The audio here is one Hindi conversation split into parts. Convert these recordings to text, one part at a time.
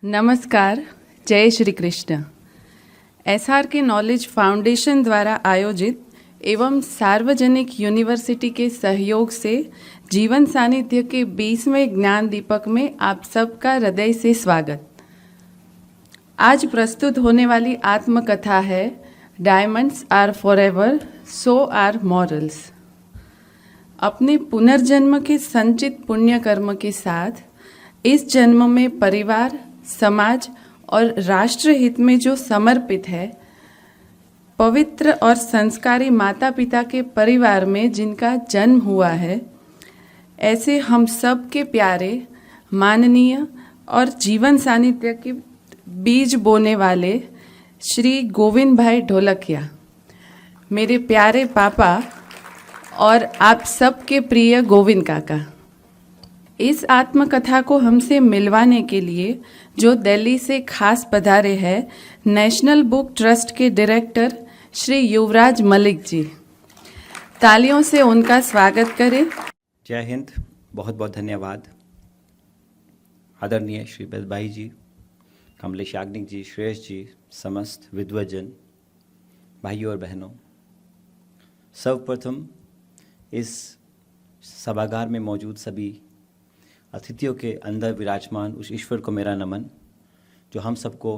नमस्कार, जय Shri Krishna. SRK knowledge foundation द्वारा आयोजित एवं सार्वजनिक यूनिवर्सिटी के सहयोग से जीवन सानिध्य के 20वें ज्ञान दीपक में आप सबका हृदय से स्वागत। आज प्रस्तुत होने वाली आत्मकथा है diamonds are forever, so are morals. अपने पुनर्जन्म के संचित पुण्य कर्म के साथ इस जन्म में परिवार, समाज और राष्ट्र हित में जो समर्पित है, पवित्र और संस्कारी माता पिता के परिवार में जिनका जन्म हुआ है, ऐसे हम सब के प्यारे, माननीय और जीवन सानिध्य के बीज बोने वाले श्री गोविंद भाई ढोलकिया, मेरे प्यारे पापा और आप सब के प्रिय गोविंद काका। इस आत्मकथा को हमसे मिलवाने के लिए जो दिल्ली से खास पधारे हैं, नेशनल बुक ट्रस्ट के डायरेक्टर श्री युवराज मलिक जी। तालियों से उनका स्वागत करें। जय हिंद, बहुत बहुत धन्यवाद। आदरणीय श्री बेद भाई जी, कमलेश याग्निक जी, श्रेयस जी, समस्त विद्वजन भाइयों और बहनों, सर्वप्रथम इस सभागार में मौजूद सभी अतिथियों के अंदर विराजमान उस ईश्वर को मेरा नमन, जो हम सबको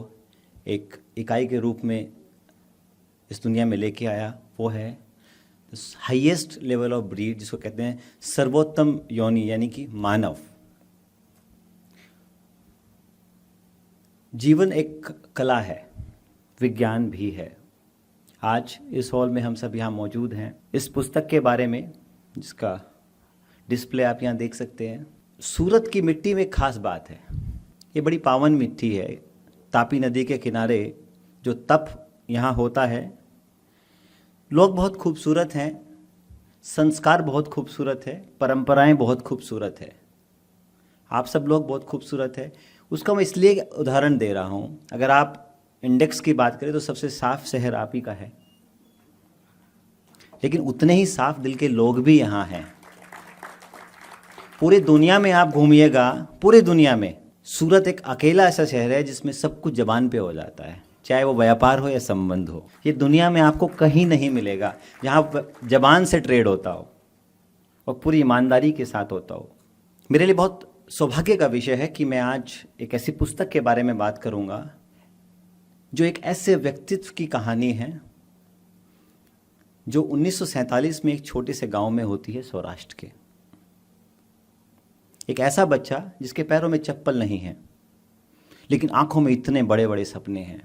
एक इकाई के रूप में इस दुनिया में लेके आया। वो है हाईएस्ट लेवल ऑफ ब्रीड, जिसको कहते हैं सर्वोत्तम योनि, यानी कि मानव। जीवन एक कला है, विज्ञान भी है। आज इस हॉल में हम सब यहाँ मौजूद हैं इस पुस्तक के बारे में, जिसका डिस्प्ले आप यहाँ देख सकते हैं। सूरत की मिट्टी में एक खास बात है, ये बड़ी पावन मिट्टी है। तापी नदी के किनारे जो तप यहाँ होता है, लोग बहुत खूबसूरत हैं, संस्कार बहुत खूबसूरत है, परंपराएं बहुत खूबसूरत है, आप सब लोग बहुत खूबसूरत है। उसका मैं इसलिए उदाहरण दे रहा हूँ, अगर आप इंडेक्स की बात करें तो सबसे साफ शहर आप ही का है, लेकिन उतने ही साफ दिल के लोग भी यहाँ हैं। पूरी दुनिया में आप घूमिएगा, पूरी दुनिया में सूरत एक अकेला ऐसा शहर है जिसमें सब कुछ जबान पे हो जाता है, चाहे वो व्यापार हो या संबंध हो। ये दुनिया में आपको कहीं नहीं मिलेगा जहाँ जबान से ट्रेड होता हो और पूरी ईमानदारी के साथ होता हो। मेरे लिए बहुत सौभाग्य का विषय है कि मैं आज एक ऐसी पुस्तक के बारे में बात करूँगा जो एक ऐसे व्यक्तित्व की कहानी है जो 1947 में एक छोटे से गांव में होती है, सौराष्ट्र के। एक ऐसा बच्चा जिसके पैरों में चप्पल नहीं है, लेकिन आंखों में इतने बड़े बड़े सपने हैं।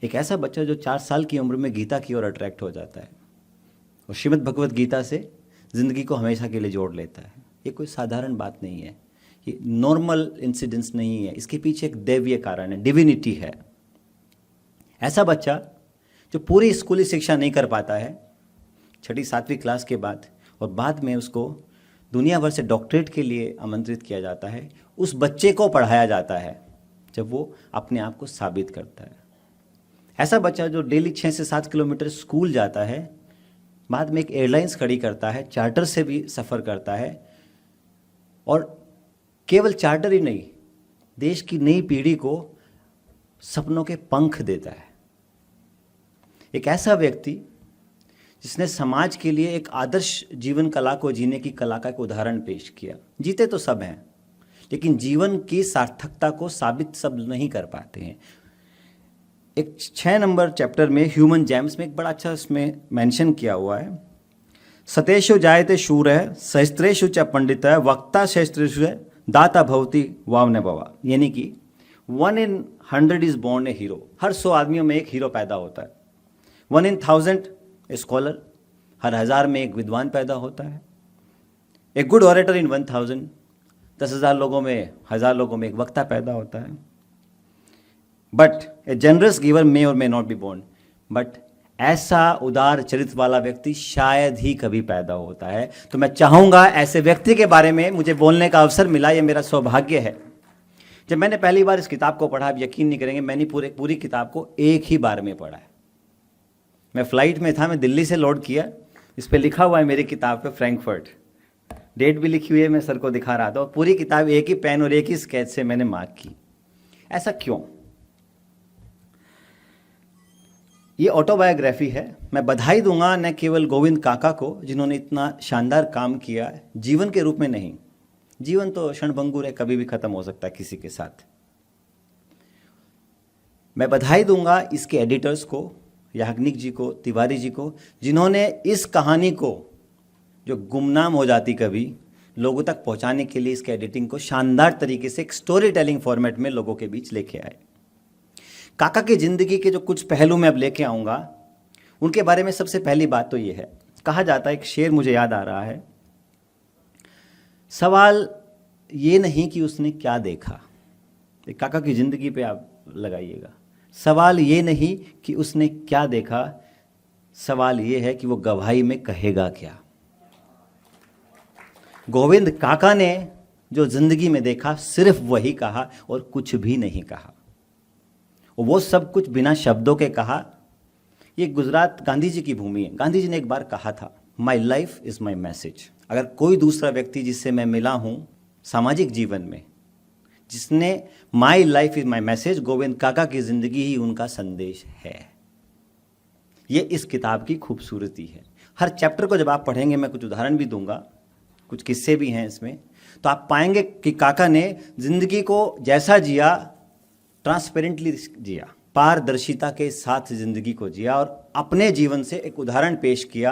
एक ऐसा बच्चा जो 4 साल की उम्र में गीता की ओर अट्रैक्ट हो जाता है और श्रीमद् भगवत गीता से जिंदगी को हमेशा के लिए जोड़ लेता है। ये कोई साधारण बात नहीं है, ये नॉर्मल इंसिडेंस नहीं है, इसके पीछे एक दैवीय कारण है, डिविनिटी है। ऐसा बच्चा जो पूरी स्कूली शिक्षा नहीं कर पाता है 6ठी 7वीं क्लास के बाद, और बाद में उसको दुनिया भर से डॉक्टरेट के लिए आमंत्रित किया जाता है, उस बच्चे को पढ़ाया जाता है जब वो अपने आप को साबित करता है। ऐसा बच्चा जो डेली 6 से 7 किलोमीटर स्कूल जाता है, बाद में एक एयरलाइंस खड़ी करता है, चार्टर से भी सफ़र करता है, और केवल चार्टर ही नहीं, देश की नई पीढ़ी को सपनों के पंख देता है। एक ऐसा व्यक्ति जिसने समाज के लिए एक आदर्श जीवन कला को जीने की कला का एक उदाहरण पेश किया। जीते तो सब हैं, लेकिन जीवन की सार्थकता को साबित सब नहीं कर पाते हैं। एक 6 नंबर चैप्टर में ह्यूमन जेम्स में एक बड़ा अच्छा इसमें मेंशन किया हुआ है, सतेषु जायते शूरः सहस्त्रेषु च पंडितः वक्ता सहस्त्रेषु दाता भवति वावने भवा। यानी कि 1 in 100 is born a hero. हर 100 आदमियों में एक हीरो पैदा होता है। 1 in 1000 स्कॉलर, हर 1000 में एक विद्वान पैदा होता है। ए गुड ऑरेटर इन 1000, 10,000 लोगों में, 1000 लोगों में एक वक्ता पैदा होता है। But a generous giver may or may not be born, but ऐसा उदार चरित्र वाला व्यक्ति शायद ही कभी पैदा होता है। तो मैं चाहूँगा ऐसे व्यक्ति के बारे में मुझे बोलने का अवसर मिला, ये मेरा सौभाग्य है। जब मैंने पहली बार इस किताब को पढ़ा, आप यकीन नहीं करेंगे, मैंने पूरी किताब को एक ही बार में पढ़ा है। मैं फ्लाइट में था, मैं दिल्ली से लोड किया, इस पे लिखा हुआ है मेरी किताब पे फ्रैंकफर्ट, डेट भी लिखी हुई है, मैं सर को दिखा रहा था, और पूरी किताब एक ही पेन और एक ही स्केच से मैंने मार्क की। ऐसा क्यों? ये ऑटोबायोग्राफी है। मैं बधाई दूंगा न केवल गोविंद काका को जिन्होंने इतना शानदार काम किया, जीवन के रूप में नहीं, जीवन तो क्षणभंगुर है, कभी भी खत्म हो सकता है किसी के साथ। मैं बधाई दूंगा इसके एडिटर्स को, याग्निक जी को, तिवारी जी को, जिन्होंने इस कहानी को जो गुमनाम हो जाती कभी, लोगों तक पहुंचाने के लिए इसके एडिटिंग को शानदार तरीके से एक स्टोरी टेलिंग फॉर्मेट में लोगों के बीच लेके आए। काका की जिंदगी के जो कुछ पहलू मैं अब लेके आऊँगा, उनके बारे में सबसे पहली बात तो ये है, कहा जाता है, एक शेर मुझे याद आ रहा है, सवाल ये नहीं कि उसने क्या देखा, एक काका की जिंदगी पे आप लगाइएगा, सवाल ये नहीं कि उसने क्या देखा, सवाल ये है कि वो गवाही में कहेगा क्या। गोविंद काका ने जो जिंदगी में देखा सिर्फ वही कहा और कुछ भी नहीं कहा, वो सब कुछ बिना शब्दों के कहा। ये गुजरात गांधी जी की भूमि है। गांधी जी ने एक बार कहा था, my life is my message. अगर कोई दूसरा व्यक्ति जिससे मैं मिला हूं सामाजिक जीवन में, जिसने my life is my message, Govind काका की जिंदगी ही उनका संदेश है। ये इस किताब की खूबसूरती है। हर चैप्टर को जब आप पढ़ेंगे, मैं कुछ उदाहरण भी दूंगा, कुछ किस्से भी हैं इसमें, तो आप पाएंगे कि काका ने जिंदगी को जैसा जिया, ट्रांसपेरेंटली जिया, पारदर्शिता के साथ जिंदगी को जिया, और अपने जीवन से एक उदाहरण पेश किया,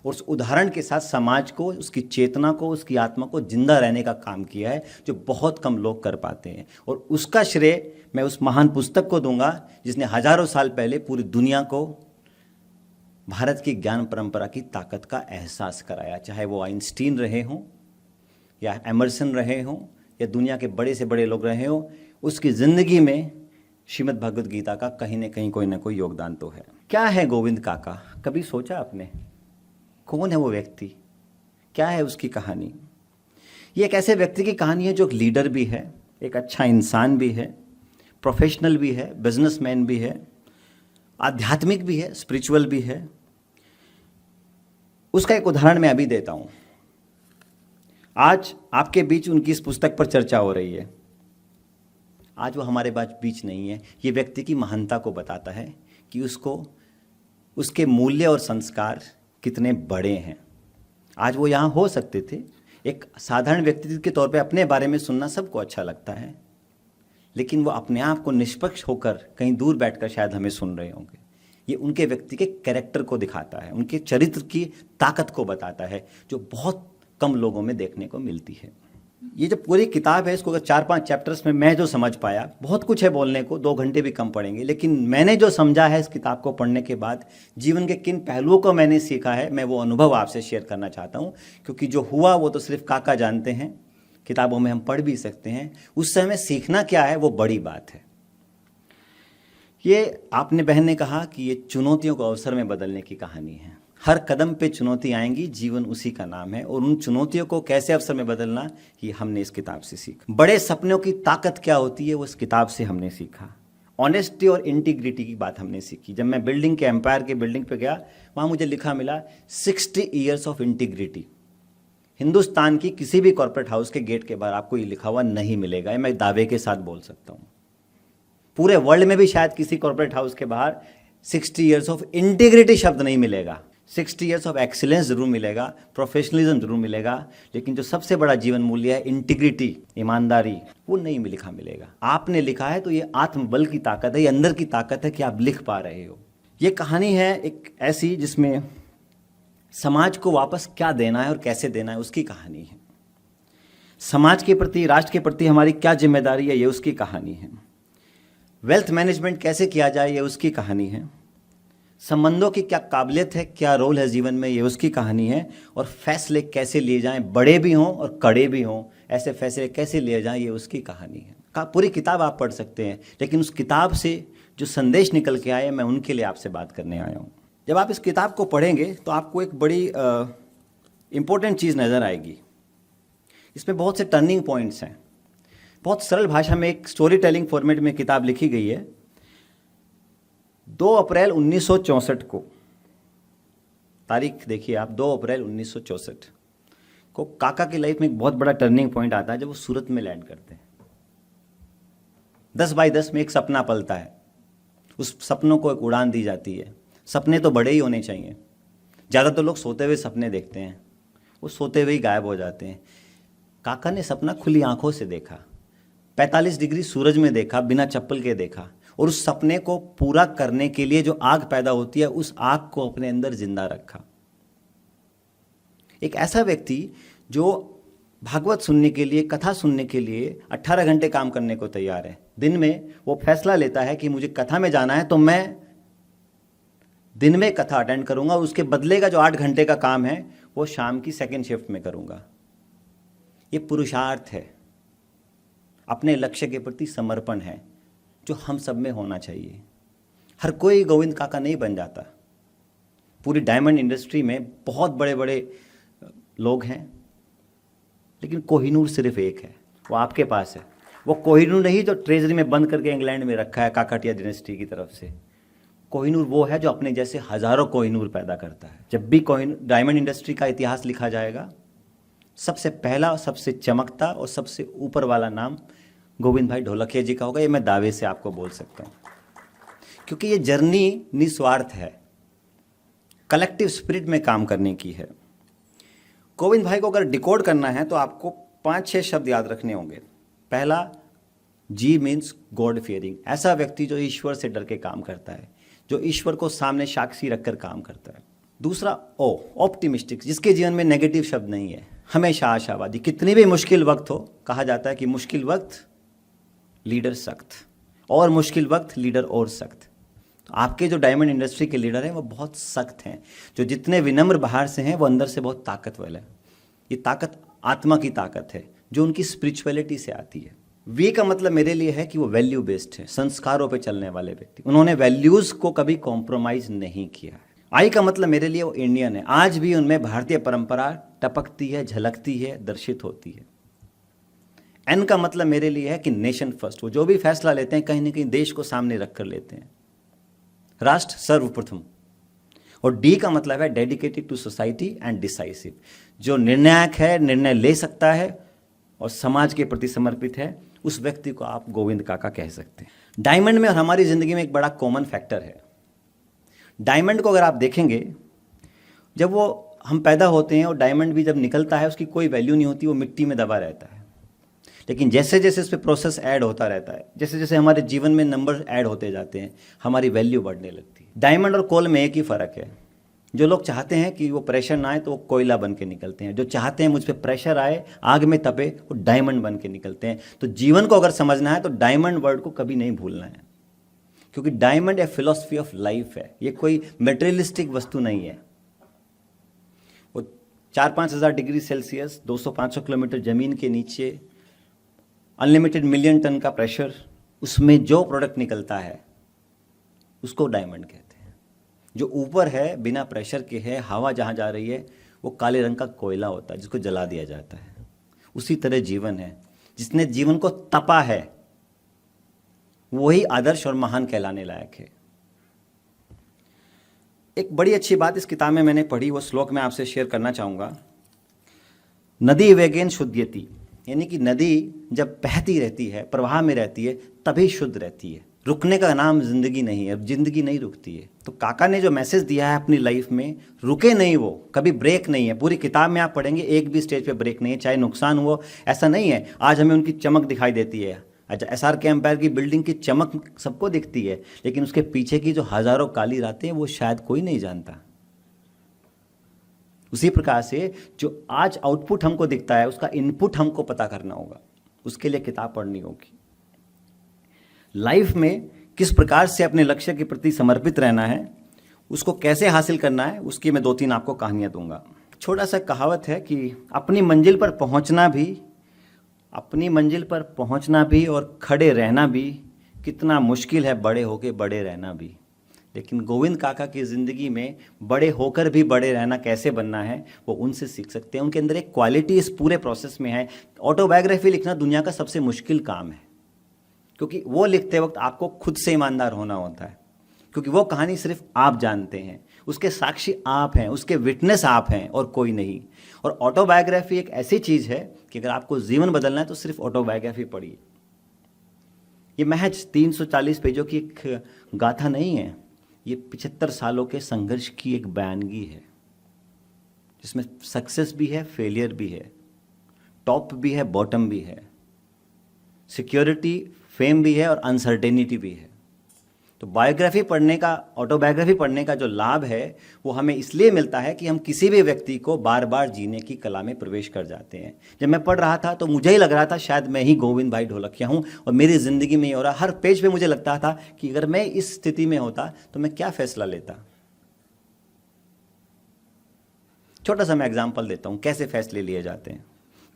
और उस उदाहरण के साथ समाज को, उसकी चेतना को, उसकी आत्मा को जिंदा रहने का काम किया है, जो बहुत कम लोग कर पाते हैं। और उसका श्रेय मैं उस महान पुस्तक को दूंगा जिसने हजारों साल पहले पूरी दुनिया को भारत की ज्ञान परंपरा की ताकत का एहसास कराया। चाहे वो आइंस्टीन रहे हों, या एमर्सन रहे हों, या दुनिया के बड़े से बड़े लोग रहे हों, उसकी जिंदगी में श्रीमद् भगवद गीता का कहीं ना कहीं कोई ना कोई योगदान तो है। क्या है गोविंद काका? कभी सोचा आपने? कौन है वो व्यक्ति? क्या है उसकी कहानी? ये एक ऐसे व्यक्ति की कहानी है जो एक लीडर भी है, एक अच्छा इंसान भी है, प्रोफेशनल भी है, बिजनेसमैन भी है, आध्यात्मिक भी है, स्पिरिचुअल भी है। उसका एक उदाहरण मैं अभी देता हूं। आज आपके बीच उनकी इस पुस्तक पर चर्चा हो रही है। आज वो हमारे बीच नहीं है। ये व्यक्ति की महानता को बताता है कि उसको, उसके मूल्य और संस्कार कितने बड़े हैं। आज वो यहाँ हो सकते थे। एक साधारण व्यक्ति के तौर पे अपने बारे में सुनना सबको अच्छा लगता है, लेकिन वो अपने आप को निष्पक्ष होकर कहीं दूर बैठकर शायद हमें सुन रहे होंगे। ये उनके व्यक्ति के कैरेक्टर को दिखाता है, उनके चरित्र की ताकत को बताता है, जो बहुत कम लोगों में देखने को मिलती है। ये जो पूरी किताब है, इसको अगर 4-5 चैप्टर्स में मैं जो समझ पाया, बहुत कुछ है बोलने को, 2 घंटे भी कम पड़ेंगे, लेकिन मैंने जो समझा है इस किताब को पढ़ने के बाद, जीवन के किन पहलुओं को मैंने सीखा है, मैं वो अनुभव आपसे शेयर करना चाहता हूँ। क्योंकि जो हुआ वो तो सिर्फ काका जानते हैं, किताबों में हम पढ़ भी सकते हैं, उससे हमें सीखना क्या है वो बड़ी बात है। ये आपने बहन ने कहा कि ये चुनौतियों को अवसर में बदलने की कहानी है। हर कदम पे चुनौती आएंगी, जीवन उसी का नाम है, और उन चुनौतियों को कैसे अवसर में बदलना, ये हमने इस किताब से सीखा। बड़े सपनों की ताकत क्या होती है, वो इस किताब से हमने सीखा। ऑनेस्टी और इंटीग्रिटी की बात हमने सीखी। जब मैं बिल्डिंग के, एम्पायर के बिल्डिंग पे गया, वहाँ मुझे लिखा मिला 60 ईयर्स ऑफ इंटीग्रिटी। हिंदुस्तान की किसी भी कॉर्पोरेट हाउस के गेट के बाहर आपको ये लिखा हुआ नहीं मिलेगा, ये मैं दावे के साथ बोल सकता हूँ। पूरे वर्ल्ड में भी शायद किसी कॉर्पोरेट हाउस के बाहर 60 ईयर्स ऑफ इंटीग्रिटी शब्द नहीं मिलेगा। 60 ईयर्स ऑफ एक्सीलेंस जरूर मिलेगा, प्रोफेशनलिज्म जरूर मिलेगा, लेकिन जो सबसे बड़ा जीवन मूल्य है इंटीग्रिटी, ईमानदारी, वो नहीं लिखा मिलेगा। आपने लिखा है तो ये आत्मबल की ताकत है, ये अंदर की ताकत है कि आप लिख पा रहे हो। ये कहानी है एक ऐसी जिसमें समाज को वापस क्या देना है और कैसे देना है, उसकी कहानी है। समाज के प्रति, राष्ट्र के प्रति हमारी क्या जिम्मेदारी है, ये उसकी कहानी है। वेल्थ मैनेजमेंट कैसे किया जाए, ये उसकी कहानी है। संबंधों की क्या काबिलियत है, क्या रोल है जीवन में, ये उसकी कहानी है। और फैसले कैसे लिए जाएं, बड़े भी हों और कड़े भी हों, ऐसे फैसले कैसे लिए जाएं, ये उसकी कहानी है। पूरी किताब आप पढ़ सकते हैं, लेकिन उस किताब से जो संदेश निकल के आए, मैं उनके लिए आपसे बात करने आया हूँ। जब आप इस किताब को पढ़ेंगे तो आपको एक बड़ी इम्पोर्टेंट चीज़ नज़र आएगी। इसमें बहुत से टर्निंग पॉइंट्स हैं। बहुत सरल भाषा में एक स्टोरी टेलिंग फॉर्मेट में किताब लिखी गई है। 2 अप्रैल 1964 को, तारीख देखिए आप, 2 अप्रैल 1964 को काका की लाइफ में एक बहुत बड़ा टर्निंग पॉइंट आता है जब वो सूरत में लैंड करते हैं। 10 बाई 10 में एक सपना पलता है, उस सपनों को एक उड़ान दी जाती है। सपने तो बड़े ही होने चाहिए। ज़्यादातर लोग सोते हुए सपने देखते हैं, वो सोते हुए ही गायब हो जाते हैं। काका ने सपना खुली आंखों से देखा, 45 डिग्री सूरज में देखा, बिना चप्पल के देखा, और उस सपने को पूरा करने के लिए जो आग पैदा होती है उस आग को अपने अंदर जिंदा रखा। एक ऐसा व्यक्ति जो भागवत सुनने के लिए, कथा सुनने के लिए 18 घंटे काम करने को तैयार है। दिन में वो फैसला लेता है कि मुझे कथा में जाना है तो मैं दिन में कथा अटेंड करूंगा, और उसके बदले का जो 8 घंटे का काम है वो शाम की सेकंड शिफ्ट में करूंगा। ये पुरुषार्थ है, अपने लक्ष्य के प्रति समर्पण है, जो हम सब में होना चाहिए। हर कोई गोविंद काका नहीं बन जाता। पूरी डायमंड इंडस्ट्री में बहुत बड़े बड़े लोग हैं, लेकिन कोहिनूर सिर्फ एक है, वो आपके पास है। वो कोहिनूर नहीं जो ट्रेजरी में बंद करके इंग्लैंड में रखा है काकाटिया डायनेस्टी की तरफ से। कोहिनूर वो है जो अपने जैसे हजारों कोहिनूर पैदा करता है। जब भी डायमंड इंडस्ट्री का इतिहास लिखा जाएगा, सबसे पहला, सबसे चमकता और सबसे ऊपर वाला नाम गोविंद भाई ढोलकिया जी का होगा। ये मैं दावे से आपको बोल सकता हूँ, क्योंकि ये जर्नी निस्वार्थ है, कलेक्टिव स्पिरिट में काम करने की है। गोविंद भाई को अगर डिकोड करना है तो आपको 5-6 शब्द याद रखने होंगे। पहला, जी मीन्स गॉड फियरिंग, ऐसा व्यक्ति जो ईश्वर से डर के काम करता है, जो ईश्वर को सामने साक्षी रखकर काम करता है। दूसरा, ओ ऑप्टिमिस्टिक, जिसके जीवन में नेगेटिव शब्द नहीं है, हमेशा आशावादी। कितनी भी मुश्किल वक्त हो, कहा जाता है कि मुश्किल वक्त लीडर सख्त, और मुश्किल वक्त लीडर और सख्त। तो आपके जो डायमंड इंडस्ट्री के लीडर हैं वो बहुत सख्त हैं। जो जितने विनम्र बाहर से हैं वो अंदर से बहुत ताकतवर है। ये ताकत आत्मा की ताकत है जो उनकी स्पिरिचुअलिटी से आती है। वी का मतलब मेरे लिए है कि वो वैल्यू बेस्ड है, संस्कारों पे चलने वाले व्यक्ति। उन्होंने वैल्यूज को कभी कॉम्प्रोमाइज नहीं किया है। आई का मतलब मेरे लिए वो इंडियन है, आज भी उनमें भारतीय परंपरा टपकती है, झलकती है, दर्शित होती है। एन का मतलब मेरे लिए है कि नेशन फर्स्ट, वो जो भी फैसला लेते हैं कहीं ना कहीं देश को सामने रख कर लेते हैं, राष्ट्र सर्वप्रथम। और डी का मतलब है dedicated to society and decisive, जो निर्णायक है, निर्णय ले सकता है और समाज के प्रति समर्पित है, उस व्यक्ति को आप गोविंद काका कह सकते हैं। डायमंड में और हमारी जिंदगी में एक बड़ा कॉमन फैक्टर है। डायमंड को अगर आप देखेंगे, जब वो हम पैदा होते हैं और डायमंड भी जब निकलता है उसकी कोई वैल्यू नहीं होती, वो मिट्टी में दबा रहता है। लेकिन जैसे जैसे इस पर प्रोसेस ऐड होता रहता है, जैसे जैसे हमारे जीवन में नंबर ऐड होते जाते हैं, हमारी वैल्यू बढ़ने लगती है। डायमंड और कोल में एक ही फ़र्क है, जो लोग चाहते हैं कि वो प्रेशर ना आए तो वो कोयला बन के निकलते हैं, जो चाहते हैं मुझ पर प्रेशर आए, आग में तपे, वो डायमंड बन के निकलते हैं। तो जीवन को अगर समझना है तो डायमंड वर्ड को कभी नहीं भूलना है, क्योंकि डायमंड एक फिलॉसफी ऑफ लाइफ है, ये कोई मटेरियलिस्टिक वस्तु नहीं है। वो 4-5 हज़ार डिग्री सेल्सियस, 200-500 किलोमीटर ज़मीन के नीचे, अनलिमिटेड मिलियन टन का प्रेशर, उसमें जो प्रोडक्ट निकलता है उसको डायमंड कहते हैं। जो ऊपर है, बिना प्रेशर के है, हवा जहाँ जा रही है, वो काले रंग का कोयला होता है जिसको जला दिया जाता है। उसी तरह जीवन है, जिसने जीवन को तपा है वही आदर्श और महान कहलाने लायक है। एक बड़ी अच्छी बात इस किताब में मैंने पढ़ी, वो श्लोक मैं आपसे शेयर करना चाहूँगा। नदी वेगेन शुद्ध्यति, यानी कि नदी जब बहती रहती है, प्रवाह में रहती है, तभी शुद्ध रहती है। रुकने का नाम जिंदगी नहीं है, जिंदगी नहीं रुकती है। तो काका ने जो मैसेज दिया है अपनी लाइफ में, रुके नहीं, वो कभी ब्रेक नहीं है। पूरी किताब में आप पढ़ेंगे एक भी स्टेज पे ब्रेक नहीं है, चाहे नुकसान हो, ऐसा नहीं है। आज हमें उनकी चमक दिखाई देती है, अच्छा SRK एम्पायर की बिल्डिंग की चमक सबको दिखती है, लेकिन उसके पीछे की जो हजारों काली रातें वो शायद कोई नहीं जानता। उसी प्रकार से जो आज आउटपुट हमको दिखता है उसका इनपुट हमको पता करना होगा, उसके लिए किताब पढ़नी होगी। लाइफ में किस प्रकार से अपने लक्ष्य के प्रति समर्पित रहना है, उसको कैसे हासिल करना है, उसकी मैं 2-3 आपको कहानियां दूंगा। छोटा सा कहावत है कि अपनी मंजिल पर पहुंचना भी और खड़े रहना भी कितना मुश्किल है, बड़े होके बड़े रहना भी। लेकिन गोविंद काका की ज़िंदगी में बड़े होकर भी बड़े रहना कैसे बनना है वो उनसे सीख सकते हैं। उनके अंदर एक क्वालिटी इस पूरे प्रोसेस में है। ऑटोबायोग्राफी लिखना दुनिया का सबसे मुश्किल काम है, क्योंकि वो लिखते वक्त आपको खुद से ईमानदार होना होता है, क्योंकि वो कहानी सिर्फ आप जानते हैं। उसके साक्षी आप हैं, उसके विटनेस आप हैं और कोई नहीं। और ऑटोबायोग्राफी एक ऐसी चीज़ है कि अगर आपको जीवन बदलना है तो सिर्फ ऑटोबायोग्राफी पढ़िए। ये महज 340 पेजों की एक गाथा नहीं है, ये 75 सालों के संघर्ष की एक बयानगी है, जिसमें सक्सेस भी है, फेलियर भी है, टॉप भी है, बॉटम भी है, सिक्योरिटी, फेम भी है और अनसर्टेनिटी भी है। तो बायोग्राफी पढ़ने का, ऑटोबायोग्राफी पढ़ने का जो लाभ है वो हमें इसलिए मिलता है कि हम किसी भी व्यक्ति को बार बार जीने की कला में प्रवेश कर जाते हैं। जब मैं पढ़ रहा था तो मुझे ही लग रहा था शायद मैं ही गोविंद भाई ढोलकिया हूँ और मेरी ज़िंदगी में ही हो रहा। हर पेज पे मुझे लगता था कि अगर मैं इस स्थिति में होता तो मैं क्या फैसला लेता। छोटा सा मैं एग्जाम्पल देता हूँ कैसे फैसले लिए जाते हैं।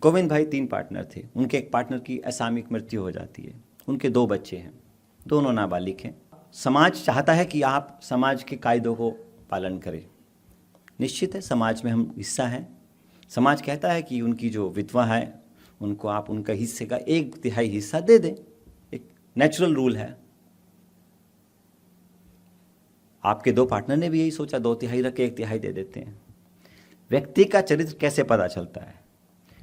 गोविंद भाई 3 पार्टनर थे, उनके एक पार्टनर की असामयिक मृत्यु हो जाती है, उनके 2 बच्चे हैं, दोनों नाबालिग हैं। समाज चाहता है कि आप समाज के कायदों को पालन करें। निश्चित है समाज में हम हिस्सा हैं। समाज कहता है कि उनकी जो विधवा है उनको आप उनका हिस्से का 1/3 हिस्सा दे दें, एक नेचुरल रूल है। आपके 2 पार्टनर ने भी यही सोचा, 2/3 रख के 1/3 दे देते हैं। व्यक्ति का चरित्र कैसे पता चलता है?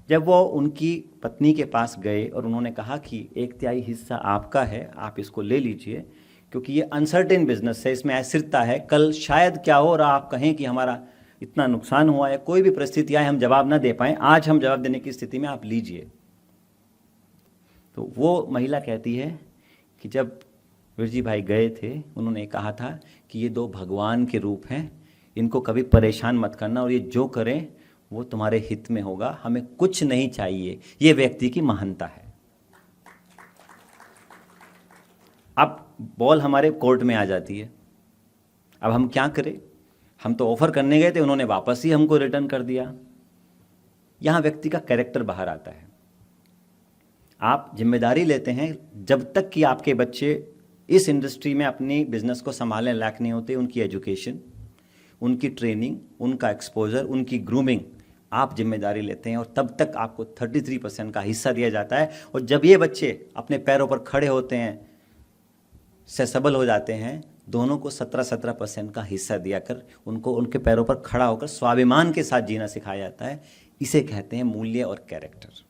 जब वो उनकी पत्नी के पास गए और उन्होंने कहा कि 1/3 हिस्सा आपका है, आप इसको ले लीजिए, क्योंकि ये अनसर्टेन बिजनेस है, इसमें अस्थिरता है, कल शायद क्या हो और आप कहें कि हमारा इतना नुकसान हुआ है, कोई भी परिस्थिति आए हम जवाब ना दे पाएं, आज हम जवाब देने की स्थिति में आप लीजिए। तो वो महिला कहती है कि जब वीरजी भाई गए थे उन्होंने कहा था कि ये 2 भगवान के रूप हैं, इनको कभी परेशान मत करना और ये जो करें वो तुम्हारे हित में होगा, हमें कुछ नहीं चाहिए। ये व्यक्ति की महानता है। अब बॉल हमारे कोर्ट में आ जाती है, अब हम क्या करें? हम तो ऑफर करने गए थे, उन्होंने वापस ही हमको रिटर्न कर दिया। यहाँ व्यक्ति का कैरेक्टर बाहर आता है। आप जिम्मेदारी लेते हैं जब तक कि आपके बच्चे इस इंडस्ट्री में अपनी बिजनेस को संभालने लायक नहीं होते। उनकी एजुकेशन, उनकी ट्रेनिंग, उनका एक्सपोजर, उनकी ग्रूमिंग आप जिम्मेदारी लेते हैं और तब तक आपको 33% का हिस्सा दिया जाता है। और जब ये बच्चे अपने पैरों पर खड़े होते हैं, से सबल हो जाते हैं, दोनों को 17% का हिस्सा दिया कर उनको उनके पैरों पर खड़ा होकर स्वाभिमान के साथ जीना सिखाया जाता है। इसे कहते हैं मूल्य और कैरेक्टर।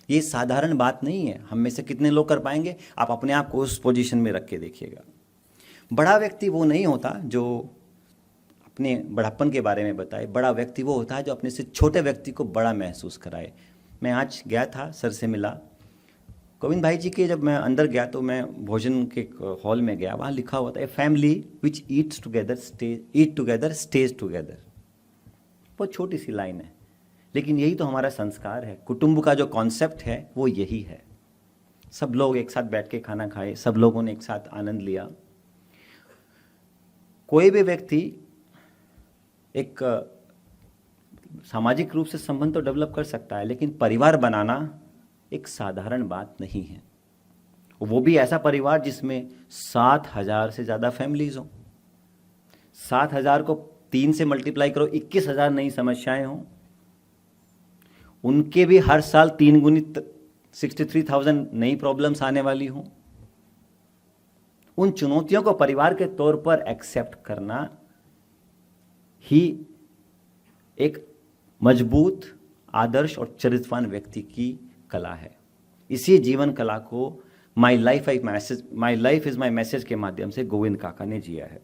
ये साधारण बात नहीं है। हम में से कितने लोग कर पाएंगे? आप अपने आप को उस पोजीशन में रख के देखिएगा। बड़ा व्यक्ति वो नहीं होता जो अपने बड़प्पन के बारे में बताए। बड़ा व्यक्ति वो होता है जो अपने से छोटे व्यक्ति को बड़ा महसूस कराए। मैं आज गया था, सर से मिला गोविंद भाई जी के। जब मैं अंदर गया तो मैं भोजन के हॉल में गया, वहाँ लिखा हुआ था a family which eat together stage together. बहुत छोटी सी लाइन है, लेकिन यही तो हमारा संस्कार है। कुटुंब का जो कॉन्सेप्ट है वो यही है। सब लोग एक साथ बैठ के खाना खाए, सब लोगों ने एक साथ आनंद लिया। कोई भी व्यक्ति एक सामाजिक रूप से संबंध तो डेवलप कर सकता है, लेकिन परिवार बनाना एक साधारण बात नहीं है। वो भी ऐसा परिवार जिसमें 7,000 से ज़्यादा फैमिलीज हों। 7,000 को 3 से मल्टीप्लाई करो, 21,000 नई समस्याएं हों। उनके भी हर साल 3 गुनी 63,000 नई प्रॉब्लम्स आने वाली हों। उन चुनौतियों को परिवार के तौर पर एक्सेप्ट करना ही एक मजबूत, आदर्श और चरित्रवान व्यक्ति की कला है। इसी जीवन कला को my life is my message के माध्यम से गोविंद काका ने जिया है।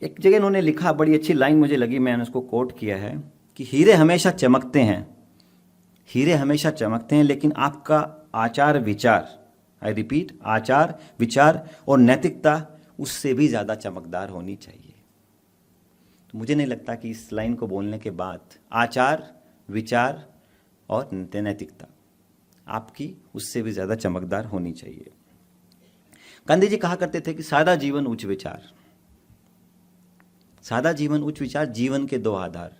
एक जगह उन्होंने लिखा, बड़ी अच्छी लाइन मुझे लगी, मैंने उसको कोट किया है कि हीरे हमेशा चमकते हैं, हीरे हमेशा चमकते हैं, लेकिन आपका आचार विचार, आई रिपीट, आचार विचार और नैतिकता उससे भी ज़्यादा चमकदार होनी चाहिए। तो मुझे नहीं लगता कि इस लाइन को बोलने के बाद आचार विचार और नैतिकता आपकी उससे भी ज़्यादा चमकदार होनी चाहिए। गांधी जी कहा करते थे कि सादा जीवन उच्च विचार, सादा जीवन उच्च विचार, जीवन के 2 आधार।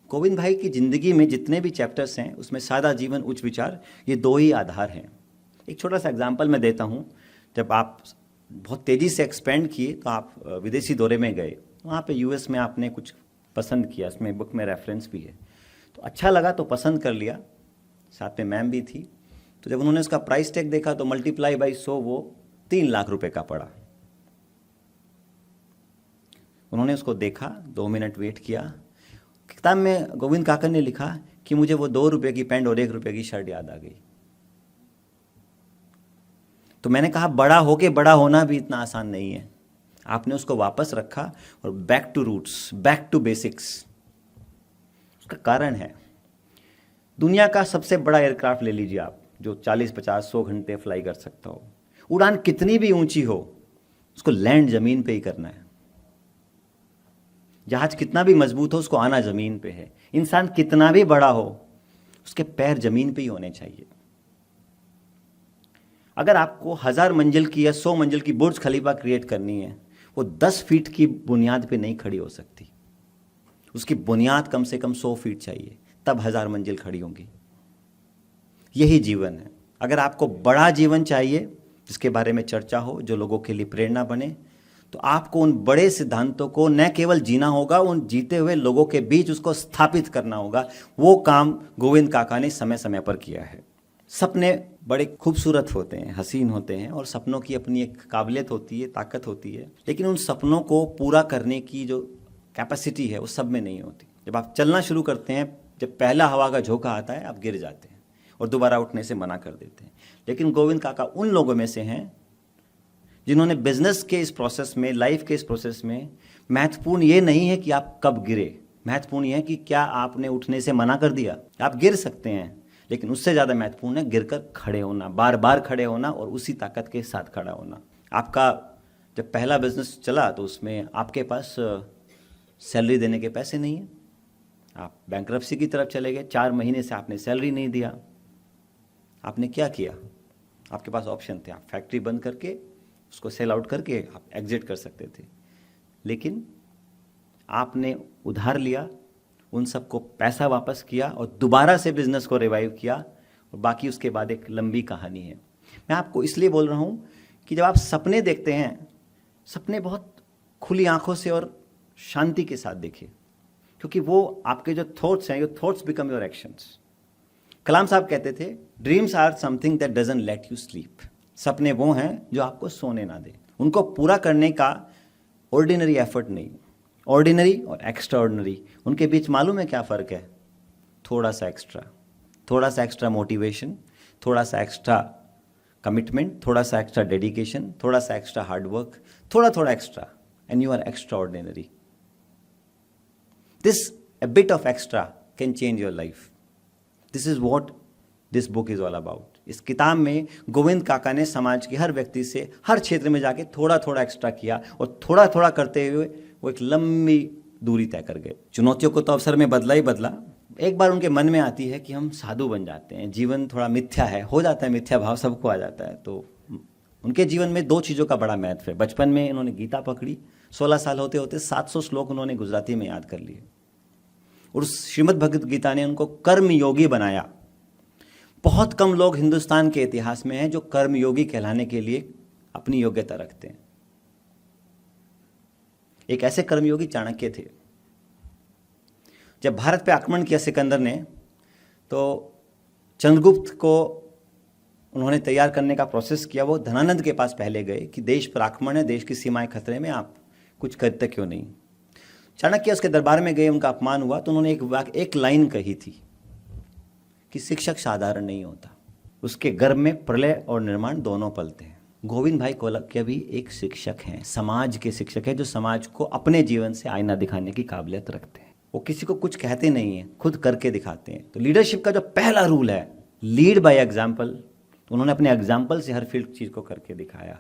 गोविंद भाई की जिंदगी में जितने भी चैप्टर्स हैं उसमें सादा जीवन उच्च विचार, ये 2 ही आधार हैं। एक छोटा सा एग्जाम्पल मैं देता हूँ। जब आप बहुत तेज़ी से एक्सपेंड किए तो आप विदेशी दौरे में गए, वहाँ पे यूएस में आपने कुछ पसंद किया, इसमें बुक में रेफरेंस भी है, तो अच्छा लगा तो पसंद कर लिया, साथ में मैम भी थी। तो जब उन्होंने उसका प्राइस टैग देखा तो मल्टीप्लाई बाई 100 वो 3 लाख रुपए का पड़ा। उन्होंने उसको देखा, 2 मिनट वेट किया। किताब में गोविंद काका ने लिखा कि मुझे वो 2 रुपये की पैंट और 1 रुपये की शर्ट याद आ गई। तो मैंने कहा बड़ा होके बड़ा होना भी इतना आसान नहीं है। आपने उसको वापस रखा और back to roots, back to basics. उसका कारण है, दुनिया का सबसे बड़ा एयरक्राफ्ट ले लीजिए आप, जो 40, 50, 100 घंटे फ्लाई कर सकता हो। उड़ान कितनी भी ऊंची हो, उसको लैंड जमीन पे ही करना है। जहाज कितना भी मजबूत हो, उसको आना जमीन पे है। इंसान कितना भी बड़ा हो, उसके पैर जमीन पे ही होने चाहिए। अगर आपको 1000 मंजिल की या 100 मंजिल की बुर्ज खलीफा क्रिएट करनी है, वो 10 फीट की बुनियाद पे नहीं खड़ी हो सकती। उसकी बुनियाद कम से कम 100 फीट चाहिए, तब 1000 मंजिल खड़ी होंगी। यही जीवन है। अगर आपको बड़ा जीवन चाहिए जिसके बारे में चर्चा हो, जो लोगों के लिए प्रेरणा बने, तो आपको उन बड़े सिद्धांतों को न केवल जीना होगा, उन जीते हुए लोगों के बीच उसको स्थापित करना होगा। वो काम गोविंद काका ने समय समय पर किया है। सपने बड़े खूबसूरत होते हैं, हसीन होते हैं, और सपनों की अपनी एक काबिलियत होती है, ताकत होती है, लेकिन उन सपनों को पूरा करने की जो कैपेसिटी है वो सब में नहीं होती। जब आप चलना शुरू करते हैं, जब पहला हवा का झोंका आता है, आप गिर जाते हैं और दोबारा उठने से मना कर देते हैं। लेकिन गोविंद काका उन लोगों में से हैं जिन्होंने बिजनेस के इस प्रोसेस में, लाइफ के इस प्रोसेस में, महत्वपूर्ण ये नहीं है कि आप कब गिरे, महत्वपूर्ण ये है कि क्या आपने उठने से मना कर दिया। आप गिर सकते हैं, लेकिन उससे ज़्यादा महत्वपूर्ण है गिरकर खड़े होना, बार बार खड़े होना और उसी ताकत के साथ खड़ा होना। आपका जब पहला बिजनेस चला तो उसमें आपके पास सैलरी देने के पैसे नहीं हैं, आप बैंकरप्सी की तरफ चले गए, 4 महीने से आपने सैलरी नहीं दिया। आपने क्या किया? आपके पास ऑप्शन थे, आप फैक्ट्री बंद करके उसको सेल आउट करके आप एग्जिट कर सकते थे, लेकिन आपने उधार लिया, उन सबको पैसा वापस किया और दोबारा से बिजनेस को रिवाइव किया, और बाकी उसके बाद एक लंबी कहानी है। मैं आपको इसलिए बोल रहा हूँ कि जब आप सपने देखते हैं, सपने बहुत खुली आंखों से और शांति के साथ देखिए, क्योंकि वो आपके जो थॉट्स हैं, your thoughts become your actions. Kalam साहब कहते थे, dreams are something that doesn't let you sleep. सपने वो हैं जो आपको सोने ना दे। उनको पूरा करने का ऑर्डिनरी एफर्ट नहीं, ऑर्डिनरी और एक्स्ट्रा ऑर्डिनरी, उनके बीच मालूम है क्या फ़र्क है? थोड़ा सा एक्स्ट्रा मोटिवेशन, थोड़ा सा एक्स्ट्रा कमिटमेंट, थोड़ा सा एक्स्ट्रा डेडिकेशन, थोड़ा सा एक्स्ट्रा हार्डवर्क, थोड़ा extra, and you are extraordinary. This a bit of extra can change your life. This is what this book is all about. इस किताब में गोविंद काका ने समाज के हर व्यक्ति से हर क्षेत्र में जाके थोड़ा एक्स्ट्रा किया, और थोड़ा करते हुए वो एक लंबी दूरी तय कर गए। चुनौतियों को तो अवसर में बदला ही बदला। एक बार उनके मन में आती है कि हम साधु बन जाते हैं, जीवन थोड़ा मिथ्या है, हो जाता है, मिथ्या भाव सबको आ जाता है। तो उनके जीवन में 2 चीज़ों का बड़ा महत्व है। बचपन में इन्होंने गीता पकड़ी, 16 साल होते होते 700 श्लोक उन्होंने गुजराती में याद कर लिए, और उस श्रीमद् भगवद गीता ने उनको कर्मयोगी बनाया। बहुत कम लोग हिंदुस्तान के इतिहास में हैं जो कर्मयोगी कहलाने के लिए अपनी योग्यता रखते हैं। एक ऐसे कर्मयोगी चाणक्य थे। जब भारत पे आक्रमण किया सिकंदर ने, तो चंद्रगुप्त को उन्होंने तैयार करने का प्रोसेस किया। वो धनानंद के पास पहले गए कि देश पर आक्रमण है, देश की सीमाएं खतरे में, आप कुछ करते क्यों नहीं। चाणक्य उसके दरबार में गए, उनका अपमान हुआ, तो उन्होंने एक लाइन कही थी कि शिक्षक साधारण नहीं होता, उसके गर्भ में प्रलय और निर्माण दोनों पलते हैं। गोविंद भाई कोलकिया भी एक शिक्षक हैं, समाज के शिक्षक हैं, जो समाज को अपने जीवन से आईना दिखाने की काबिलियत रखते हैं। वो किसी को कुछ कहते नहीं हैं, खुद करके दिखाते हैं। तो लीडरशिप का जो पहला रूल है, लीड बाय एग्जाम्पल, उन्होंने अपने एग्जाम्पल से हर फील्ड चीज़ को करके दिखाया।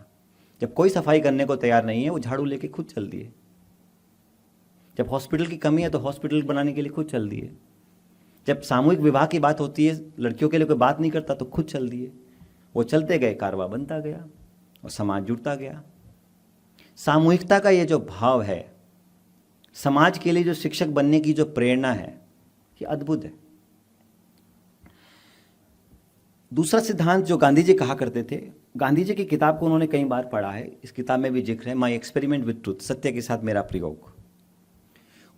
जब कोई सफाई करने को तैयार नहीं है, वो झाड़ू लेके खुद चल दिए। जब हॉस्पिटल की कमी है तो हॉस्पिटल बनाने के लिए खुद चल दिए। जब सामूहिक विवाह की बात होती है, लड़कियों के लिए कोई बात नहीं करता तो खुद चल दिए। वो चलते गए, कारवा बनता गया और समाज जुड़ता गया। सामूहिकता का ये जो भाव है, समाज के लिए जो शिक्षक बनने की जो प्रेरणा है, ये अद्भुत है। दूसरा सिद्धांत जो गांधी जी कहा करते थे, गांधी जी की किताब को उन्होंने कई बार पढ़ा है, इस किताब में भी जिक्र है, माई एक्सपेरिमेंट विद ट्रूथ, सत्य के साथ मेरा प्रयोग।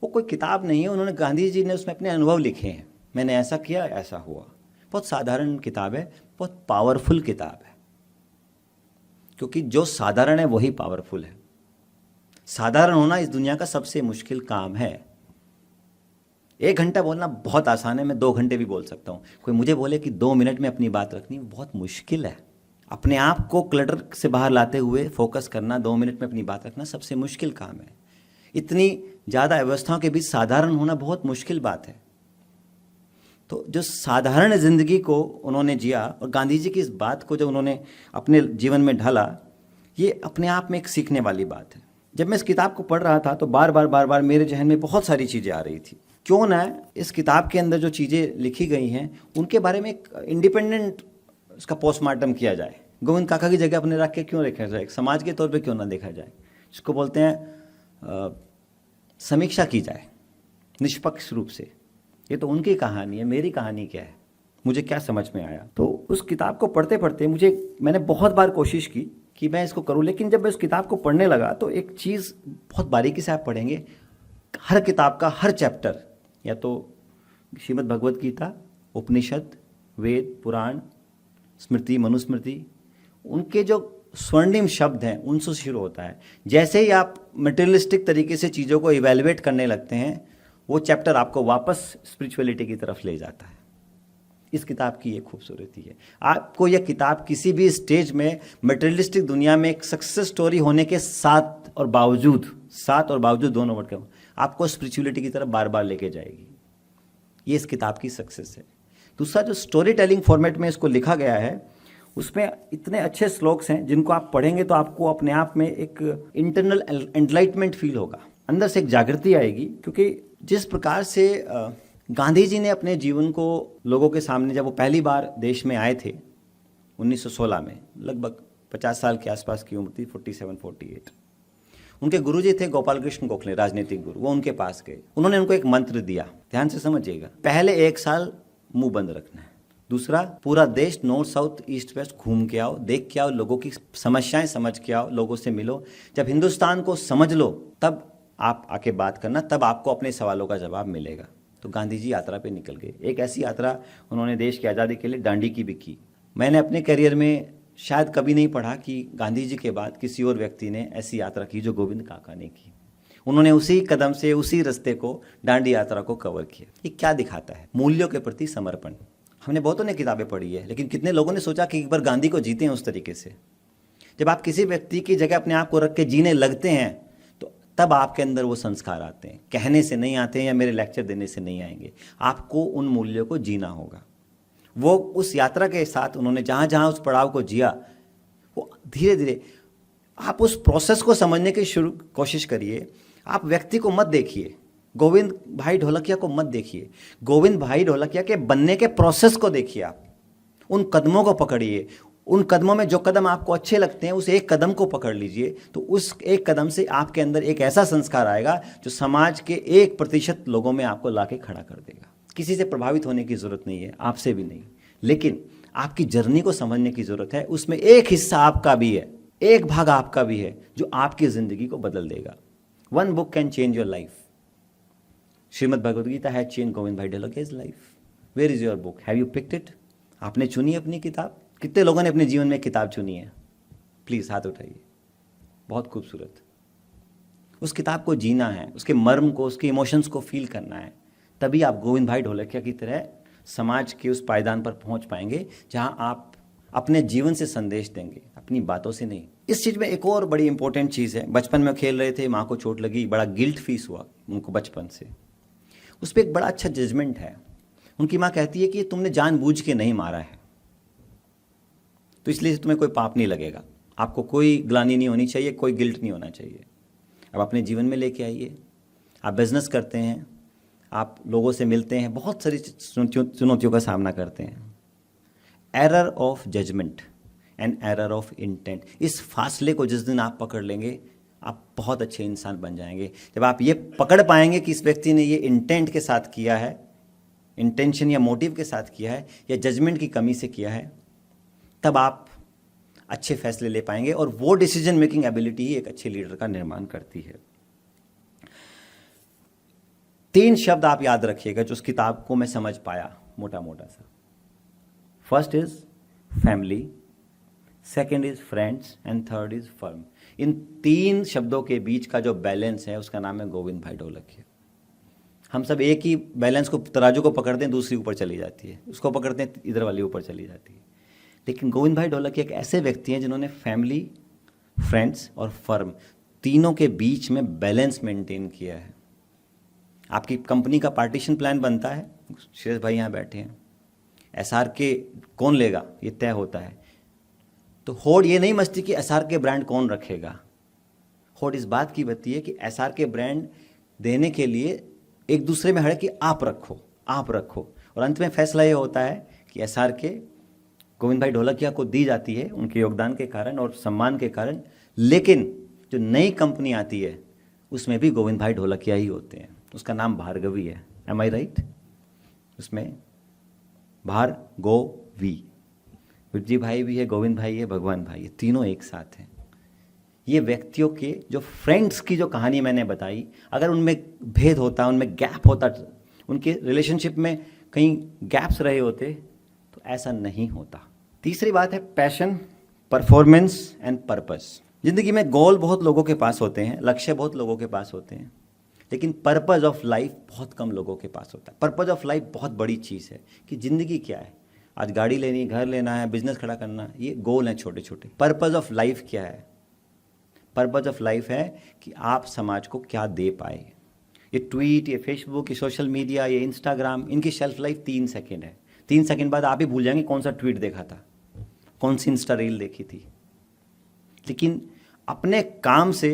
वो कोई किताब नहीं है, उन्होंने, गांधी जी ने उसमें अपने अनुभव लिखे हैं। मैंने ऐसा किया, ऐसा हुआ। बहुत साधारण किताब है, बहुत पावरफुल किताब है, क्योंकि जो साधारण है वही पावरफुल है। साधारण होना इस दुनिया का सबसे मुश्किल काम है। 1 घंटा बोलना बहुत आसान है, मैं 2 घंटे भी बोल सकता हूँ। कोई मुझे बोले कि 2 मिनट में अपनी बात रखनी, बहुत मुश्किल है। अपने आप को क्लटर से बाहर लाते हुए फोकस करना, 2 मिनट में अपनी बात रखना सबसे मुश्किल काम है। इतनी ज़्यादा अवस्थाओं के बीच साधारण होना बहुत मुश्किल बात है। तो जो साधारण ज़िंदगी को उन्होंने जिया और गांधी जी की इस बात को जब उन्होंने अपने जीवन में ढाला, ये अपने आप में एक सीखने वाली बात है। जब मैं इस किताब को पढ़ रहा था तो बार बार मेरे जहन में बहुत सारी चीज़ें आ रही थी। क्यों ना इस किताब के अंदर जो चीज़ें लिखी गई हैं उनके बारे में एक इंडिपेंडेंट उसका पोस्टमार्टम किया जाए। गोविंद काका की जगह अपने रख के क्यों देखा जाए, समाज के तौर पे क्यों ना देखा जाए, जिसको बोलते हैं समीक्षा की जाए निष्पक्ष रूप से। ये तो उनकी कहानी है, मेरी कहानी क्या है, मुझे क्या समझ में आया। तो उस किताब को पढ़ते पढ़ते मैंने बहुत बार कोशिश की कि मैं इसको करूं, लेकिन जब मैं उस किताब को पढ़ने लगा तो एक चीज़ बहुत बारीकी से आप पढ़ेंगे, हर किताब का हर चैप्टर, या तो श्रीमद् भगवत गीता, उपनिषद, वेद, पुराण, स्मृति, मनुस्मृति, उनके जो स्वर्णिम शब्द हैं उनसे शुरू होता है। जैसे ही आप मटेरियलिस्टिक तरीके से चीज़ों को इवेल्युएट करने लगते हैं, वो चैप्टर आपको वापस स्पिरिचुअलिटी की तरफ ले जाता है। इस किताब की ये खूबसूरती है। आपको यह किताब किसी भी स्टेज में मटेरियलिस्टिक दुनिया में एक सक्सेस स्टोरी होने के साथ और बावजूद दोनों वर्ड कहूँ, आपको स्पिरिचुअलिटी की तरफ बार बार लेके जाएगी। ये इस किताब की सक्सेस है। दूसरा, जो स्टोरी टेलिंग फॉर्मेट में इसको लिखा गया है, उसमें इतने अच्छे श्लोक्स हैं जिनको आप पढ़ेंगे तो आपको अपने आप में एक इंटरनल एनलाइटमेंट फील होगा, अंदर से एक जागृति आएगी। क्योंकि जिस प्रकार से गांधी जी ने अपने जीवन को लोगों के सामने, जब वो पहली बार देश में आए थे 1916 में, लगभग 50 साल के आसपास की उम्र थी, 47-48, उनके गुरुजी थे गोपाल कृष्ण गोखले, राजनीतिक गुरु। वो उनके पास गए, उन्होंने उनको एक मंत्र दिया, ध्यान से समझिएगा। पहले 1 साल मुंह बंद रखना है। दूसरा, पूरा देश नॉर्थ साउथ ईस्ट वेस्ट घूम के आओ, देख के आओ, लोगों की समस्याएं समझ के आओ, लोगों से मिलो। जब हिंदुस्तान को समझ लो तब आप आके बात करना, तब आपको अपने सवालों का जवाब मिलेगा। तो गांधी जी यात्रा पे निकल गए। एक ऐसी यात्रा उन्होंने देश की आज़ादी के लिए दांडी की भी की। मैंने अपने करियर में शायद कभी नहीं पढ़ा कि गांधी जी के बाद किसी और व्यक्ति ने ऐसी यात्रा की जो गोविंद काका ने की। उन्होंने उसी कदम से, उसी रास्ते को, दांडी यात्रा को कवर किया। ये क्या दिखाता है? मूल्यों के प्रति समर्पण। हमने बहुतों ने किताबें पढ़ी है, लेकिन कितने लोगों ने सोचा कि एक बार गांधी को जीते हैं उस तरीके से। जब आप किसी व्यक्ति की जगह अपने आप को रख के जीने लगते हैं तो तब आपके अंदर वो संस्कार आते हैं। कहने से नहीं आते हैं या मेरे लेक्चर देने से नहीं आएंगे, आपको उन मूल्यों को जीना होगा। वो उस यात्रा के साथ उन्होंने जहाँ जहाँ उस पड़ाव को जिया, वो धीरे धीरे आप उस प्रोसेस को समझने की कोशिश करिए। आप व्यक्ति को मत देखिए, गोविंद भाई ढोलकिया को मत देखिए, गोविंद भाई ढोलकिया के बनने के प्रोसेस को देखिए। आप उन कदमों को पकड़िए, उन कदमों में जो कदम आपको अच्छे लगते हैं उस एक कदम को पकड़ लीजिए। तो उस एक कदम से आपके अंदर एक ऐसा संस्कार आएगा जो समाज के 1% लोगों में आपको लाके खड़ा कर देगा। किसी से प्रभावित होने की जरूरत नहीं है, आपसे भी नहीं, लेकिन आपकी जर्नी को समझने की जरूरत है। उसमें एक हिस्सा आपका भी है, एक भाग आपका भी है जो आपकी जिंदगी को बदल देगा। 1 book can change your life. Shrimad Bhagavad Gita has change Govind Bhai Dholakia's life. Where is your book? Have you picked it? आपने चुनी अपनी किताब? कितने लोगों ने अपने जीवन में किताब चुनी है? प्लीज हाथ उठाइए। बहुत खूबसूरत। उस किताब को जीना है, उसके मर्म को, उसके इमोशंस को फील करना है, तभी आप गोविंद भाई ढोलकिया की तरह समाज के उस पायदान पर पहुंच पाएंगे जहां आप अपने जीवन से संदेश देंगे, अपनी बातों से नहीं। इस चीज़ में एक और बड़ी इंपॉर्टेंट चीज़ है। बचपन में खेल रहे थे, माँ को चोट लगी, बड़ा गिल्ट फीस हुआ उनको बचपन से। उस पर एक बड़ा अच्छा जजमेंट है। उनकी माँ कहती है कि तुमने जानबूझ के नहीं मारा है, तो इसलिए तुम्हें कोई पाप नहीं लगेगा, आपको कोई ग्लानि नहीं होनी चाहिए, कोई गिल्ट नहीं होना चाहिए। अब अपने जीवन में लेके आइए। आप बिजनेस करते हैं, आप लोगों से मिलते हैं, बहुत सारी चुनौतियों का सामना करते हैं। Error of judgement and error of intent, इस फासले को जिस दिन आप पकड़ लेंगे आप बहुत अच्छे इंसान बन जाएंगे। जब आप ये पकड़ पाएंगे कि इस व्यक्ति ने ये इंटेंट के साथ किया है, इंटेंशन या मोटिव के साथ किया है, या जजमेंट की कमी से किया है, तब आप अच्छे फैसले ले पाएंगे। और वो डिसीजन मेकिंग एबिलिटी ही एक अच्छे लीडर का निर्माण करती है। 3 शब्द आप याद रखिएगा जो उस किताब को मैं समझ पाया मोटा मोटा सा। First is family, second is friends and third is firm. इन 3 शब्दों के बीच का जो बैलेंस है उसका नाम है गोविंद भाई ढोलकिया। हम सब एक ही बैलेंस को, तराजू को पकड़ते हैं, दूसरी ऊपर चली जाती है, उसको पकड़ते हैं इधर वाली ऊपर चली जाती है। लेकिन गोविंद भाई ढोलकिया एक ऐसे व्यक्ति हैं जिन्होंने फैमिली, फ्रेंड्स और फर्म तीनों के बीच में बैलेंस मेंटेन किया है। आपकी कंपनी का पार्टीशन प्लान बनता है, सुरेश भाई यहाँ बैठे हैं, एसआर के कौन लेगा ये तय होता है, तो होड़ ये नहीं मचती कि एसआर के ब्रांड कौन रखेगा। होड़ इस बात की बत्ती है कि एसआर के ब्रांड देने के लिए एक दूसरे में हड़े कि आप रखो, आप रखो, और अंत में फैसला ये होता है कि एसआर के गोविंद भाई ढोलकिया को दी जाती है उनके योगदान के कारण और सम्मान के कारण। लेकिन जो नई कंपनी आती है उसमें भी गोविंद भाई ढोलकिया ही होते हैं। उसका नाम भार्गवी है, एम आई राइट? उसमें भार्गवी, विजय भाई भी है, गोविंद भाई है, भगवान भाई है, तीनों एक साथ हैं। ये व्यक्तियों के जो फ्रेंड्स की जो कहानी मैंने बताई, अगर उनमें भेद होता, उनमें गैप होता, उनके रिलेशनशिप में कहीं गैप्स रहे होते तो ऐसा नहीं होता। तीसरी बात है पैशन, परफॉर्मेंस एंड पर्पस। जिंदगी में गोल बहुत लोगों के पास होते हैं, लक्ष्य बहुत लोगों के पास होते हैं, लेकिन पर्पस ऑफ लाइफ बहुत कम लोगों के पास होता है। पर्पस ऑफ लाइफ बहुत बड़ी चीज़ है कि ज़िंदगी क्या है, आज गाड़ी लेनी, घर लेना है, बिजनेस खड़ा करना, ये गोल हैं छोटे छोटे। पर्पस ऑफ लाइफ क्या है? पर्पस ऑफ लाइफ है कि आप समाज को क्या दे पाए। ये ट्वीट, ये फेसबुक, ये सोशल मीडिया, ये इंस्टाग्राम, इनकी शेल्फ लाइफ 3 सेकेंड है। 3 सेकेंड बाद आप ही भूल जाएंगे कौन सा ट्वीट देखा था, कौन सी इंस्टा रील देखी थी। लेकिन अपने काम से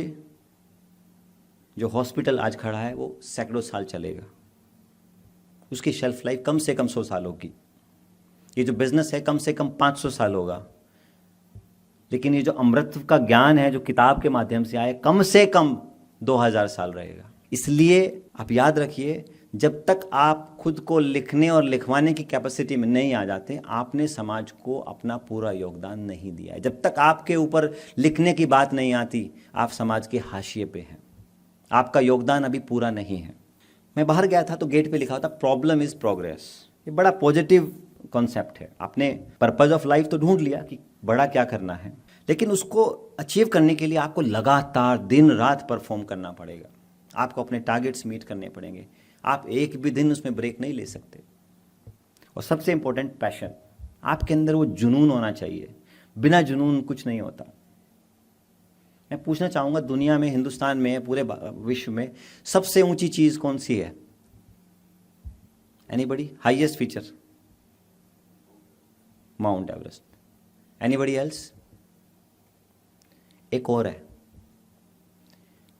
जो हॉस्पिटल आज खड़ा है वो सैकड़ों साल चलेगा, उसकी शेल्फ लाइफ कम से कम 100 साल होगी। ये जो बिजनेस है कम से कम 500 साल होगा। लेकिन ये जो अमृत का ज्ञान है जो किताब के माध्यम से आए, कम से कम 2000 साल रहेगा। इसलिए आप याद रखिए, जब तक आप खुद को लिखने और लिखवाने की कैपेसिटी में नहीं आ जाते, आपने समाज को अपना पूरा योगदान नहीं दिया है। जब तक आपके ऊपर लिखने की बात नहीं आती, आप समाज के हाशिए पे हैं, आपका योगदान अभी पूरा नहीं है। मैं बाहर गया था तो गेट पे लिखा होता प्रॉब्लम इज प्रोग्रेस। ये बड़ा पॉजिटिव कॉन्सेप्ट है। आपने पर्पस ऑफ लाइफ तो ढूंढ लिया कि बड़ा क्या करना है, लेकिन उसको अचीव करने के लिए आपको लगातार दिन रात परफॉर्म करना पड़ेगा। आपको अपने टारगेट्स मीट करने पड़ेंगे। आप एक भी दिन उसमें ब्रेक नहीं ले सकते। और सबसे इंपॉर्टेंट पैशन, आपके अंदर वो जुनून होना चाहिए। बिना जुनून कुछ नहीं होता। मैं पूछना चाहूँगा, दुनिया में, हिंदुस्तान में, पूरे विश्व में सबसे ऊंची चीज़ कौन सी है? Anybody? Highest feature? Mount Everest. Anybody else? एक और है,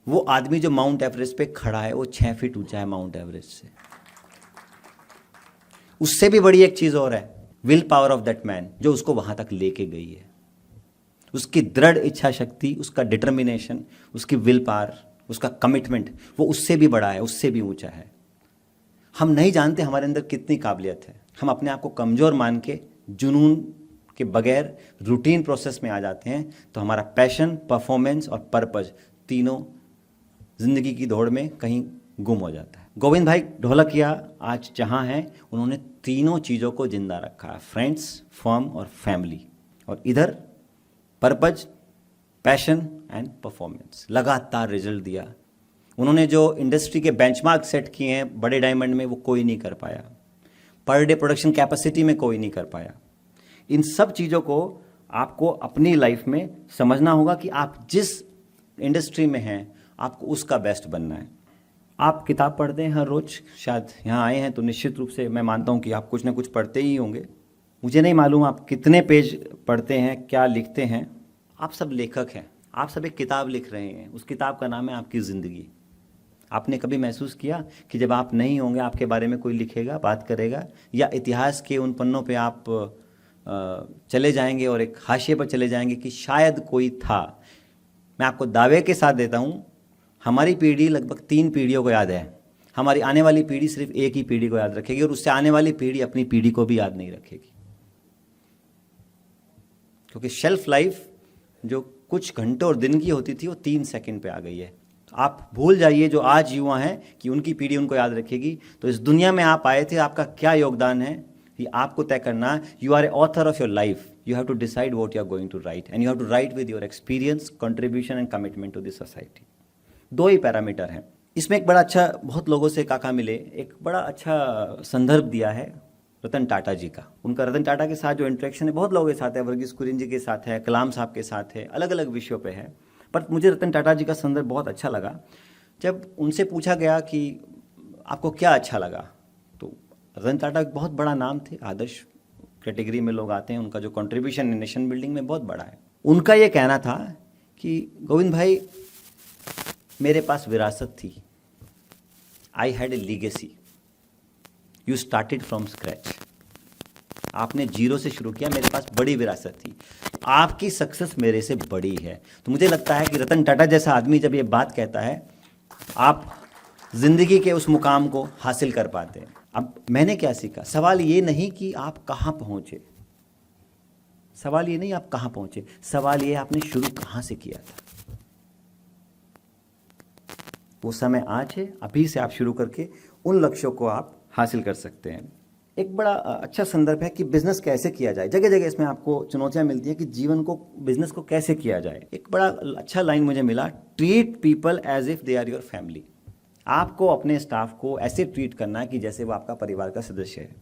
वो आदमी जो माउंट एवरेस्ट पे खड़ा है वो 6 फीट ऊंचा है माउंट एवरेस्ट से। उससे भी बड़ी एक चीज और है, will power of that man, जो उसको वहां तक लेके गई है। उसकी दृढ़ इच्छा शक्ति, उसका डिटर्मिनेशन, उसकी विल पावर, उसका कमिटमेंट, वो उससे भी बड़ा है, उससे भी ऊंचा है। हम नहीं जानते हमारे अंदर कितनी काबिलियत है। हम अपने आप को कमजोर मान के जुनून के बगैर रूटीन प्रोसेस में आ जाते हैं, तो हमारा पैशन, परफॉर्मेंस और पर्पस तीनों जिंदगी की दौड़ में कहीं गुम हो जाता है। गोविंद भाई ढोलकिया आज जहाँ हैं, उन्होंने तीनों चीज़ों को जिंदा रखा है, फ्रेंड्स, फर्म और फैमिली। और इधर पर्पस, पैशन एंड परफॉर्मेंस, लगातार रिजल्ट दिया। उन्होंने जो इंडस्ट्री के बेंचमार्क सेट किए हैं बड़े डायमंड में, वो कोई नहीं कर पाया। पर डे प्रोडक्शन कैपेसिटी में कोई नहीं कर पाया। इन सब चीज़ों को आपको अपनी लाइफ में समझना होगा कि आप जिस इंडस्ट्री में हैं आपको उसका बेस्ट बनना है। आप किताब पढ़ते हैं हर रोज़, शायद यहाँ आए हैं तो निश्चित रूप से मैं मानता हूँ कि आप कुछ ना कुछ पढ़ते ही होंगे। मुझे नहीं मालूम आप कितने पेज पढ़ते हैं, क्या लिखते हैं। आप सब लेखक हैं, आप सब एक किताब लिख रहे हैं, उस किताब का नाम है आपकी ज़िंदगी। आपने कभी महसूस किया कि जब आप नहीं होंगे आपके बारे में कोई लिखेगा, बात करेगा, या इतिहास के उन पन्नों पे आप चले जाएंगे और एक हाशिए पर चले जाएंगे कि शायद कोई था। मैं आपको दावे के साथ देता हूँ, हमारी पीढ़ी लगभग 3 पीढ़ियों को याद है। हमारी आने वाली पीढ़ी सिर्फ एक ही पीढ़ी को याद रखेगी, और उससे आने वाली पीढ़ी अपनी पीढ़ी को भी याद नहीं रखेगी। क्योंकि शेल्फ लाइफ जो कुछ घंटों और दिन की होती थी वो 3 सेकंड पे आ गई है। आप भूल जाइए जो आज युवा हैं कि उनकी पीढ़ी उनको याद रखेगी। तो इस दुनिया में आप आए थे, आपका क्या योगदान है, ये आपको तय करना है। You are a author of your life, you have to decide what you are going to write and you have to write with your experience, contribution and commitment to this society. दो ही पैरामीटर हैं इसमें। एक बड़ा अच्छा, बहुत लोगों से काका मिले, एक बड़ा अच्छा संदर्भ दिया है रतन टाटा जी का। उनका रतन टाटा के साथ जो इंटरेक्शन है, बहुत लोगों के साथ है, वर्गीज कुरियन जी के साथ है, कलाम साहब के साथ है, अलग अलग विषयों पे है, पर मुझे रतन टाटा जी का संदर्भ बहुत अच्छा लगा। जब उनसे पूछा गया कि आपको क्या अच्छा लगा, तो रतन टाटा एक बहुत बड़ा नाम थे, आदर्श कैटेगरी में लोग आते हैं, उनका जो कंट्रीब्यूशन नेशन बिल्डिंग में बहुत बड़ा है। उनका ये कहना था कि गोविंद भाई, मेरे पास विरासत थी, I had a legacy, you started from scratch, आपने जीरो से शुरू किया, मेरे पास बड़ी विरासत थी, आपकी सक्सेस मेरे से बड़ी है। तो मुझे लगता है कि रतन टाटा जैसा आदमी जब ये बात कहता है, आप जिंदगी के उस मुकाम को हासिल कर पाते हैं। अब मैंने क्या सीखा, सवाल ये नहीं कि आप कहाँ पहुँचे, सवाल ये नहीं आप कहाँ पहुँचे, सवाल ये आपने शुरू कहाँ से किया था। वो समय आज है, अभी से आप शुरू करके उन लक्ष्यों को आप हासिल कर सकते हैं। एक बड़ा अच्छा संदर्भ है कि बिजनेस कैसे किया जाए। जगह जगह इसमें आपको चुनौतियां मिलती हैं कि जीवन को, बिजनेस को कैसे किया जाए। एक बड़ा अच्छा लाइन मुझे मिला, treat people as if they are your family. आपको अपने स्टाफ को ऐसे ट्रीट करना है कि जैसे वो आपका परिवार का सदस्य है।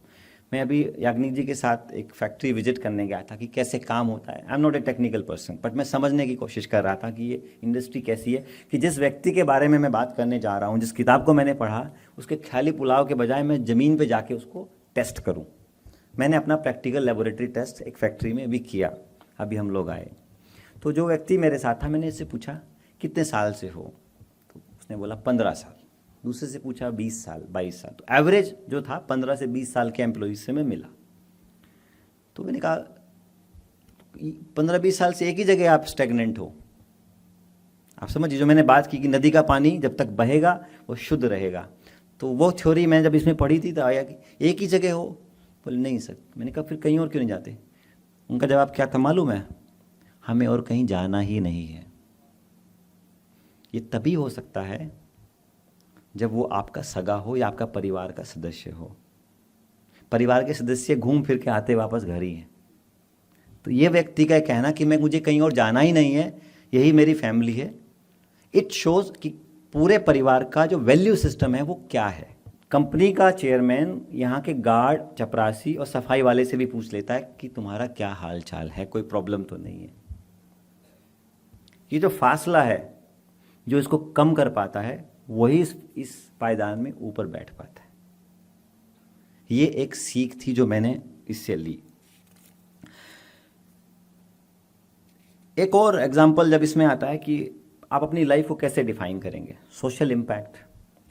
मैं अभी याग्निक जी के साथ एक फैक्ट्री विजिट करने गया था कि कैसे काम होता है। I am not a technical person, but मैं समझने की कोशिश कर रहा था कि ये इंडस्ट्री कैसी है, कि जिस व्यक्ति के बारे में मैं बात करने जा रहा हूँ, जिस किताब को मैंने पढ़ा, उसके ख्याली पुलाव के बजाय मैं ज़मीन पे जाके उसको टेस्ट करूं। मैंने अपना प्रैक्टिकल लेबोरेटरी टेस्ट एक फैक्ट्री में भी किया। अभी हम लोग आए तो जो व्यक्ति मेरे साथ था, मैंने इससे पूछा कितने साल से हो, तो उसने बोला 15 साल। दूसरे से पूछा 20 साल, 22 साल। तो एवरेज जो था 15 से 20 साल के एम्प्लॉइज से मैं मिला। तो मैंने कहा 15-20 साल से एक ही जगह आप स्टेगनेंट हो। आप समझिए, जो मैंने बात की कि नदी का पानी जब तक बहेगा वो शुद्ध रहेगा, तो वो थ्योरी मैंने जब इसमें पढ़ी थी तो आया कि एक ही जगह हो। बोले नहीं सर। मैंने कहा फिर कहीं और क्यों नहीं जाते। उनका जवाब क्या था मालूम है, हमें और कहीं जाना ही नहीं है। ये तभी हो सकता है जब वो आपका सगा हो या आपका परिवार का सदस्य हो। परिवार के सदस्य घूम फिर के आते वापस घर ही हैं। तो ये व्यक्ति का कहना कि मुझे कहीं और जाना ही नहीं है, यही मेरी फैमिली है, इट शोज कि पूरे परिवार का जो वैल्यू सिस्टम है वो क्या है। कंपनी का चेयरमैन यहाँ के गार्ड, चपरासी और सफाई वाले से भी पूछ लेता है कि तुम्हारा क्या हाल चाल है, कोई प्रॉब्लम तो नहीं है। ये जो फासला है जो इसको कम कर पाता है, वही इस पायदान में ऊपर बैठ पाता है। ये एक सीख थी जो मैंने इससे ली। एक और एग्जाम्पल जब इसमें आता है कि आप अपनी लाइफ को कैसे डिफाइन करेंगे। Social impact.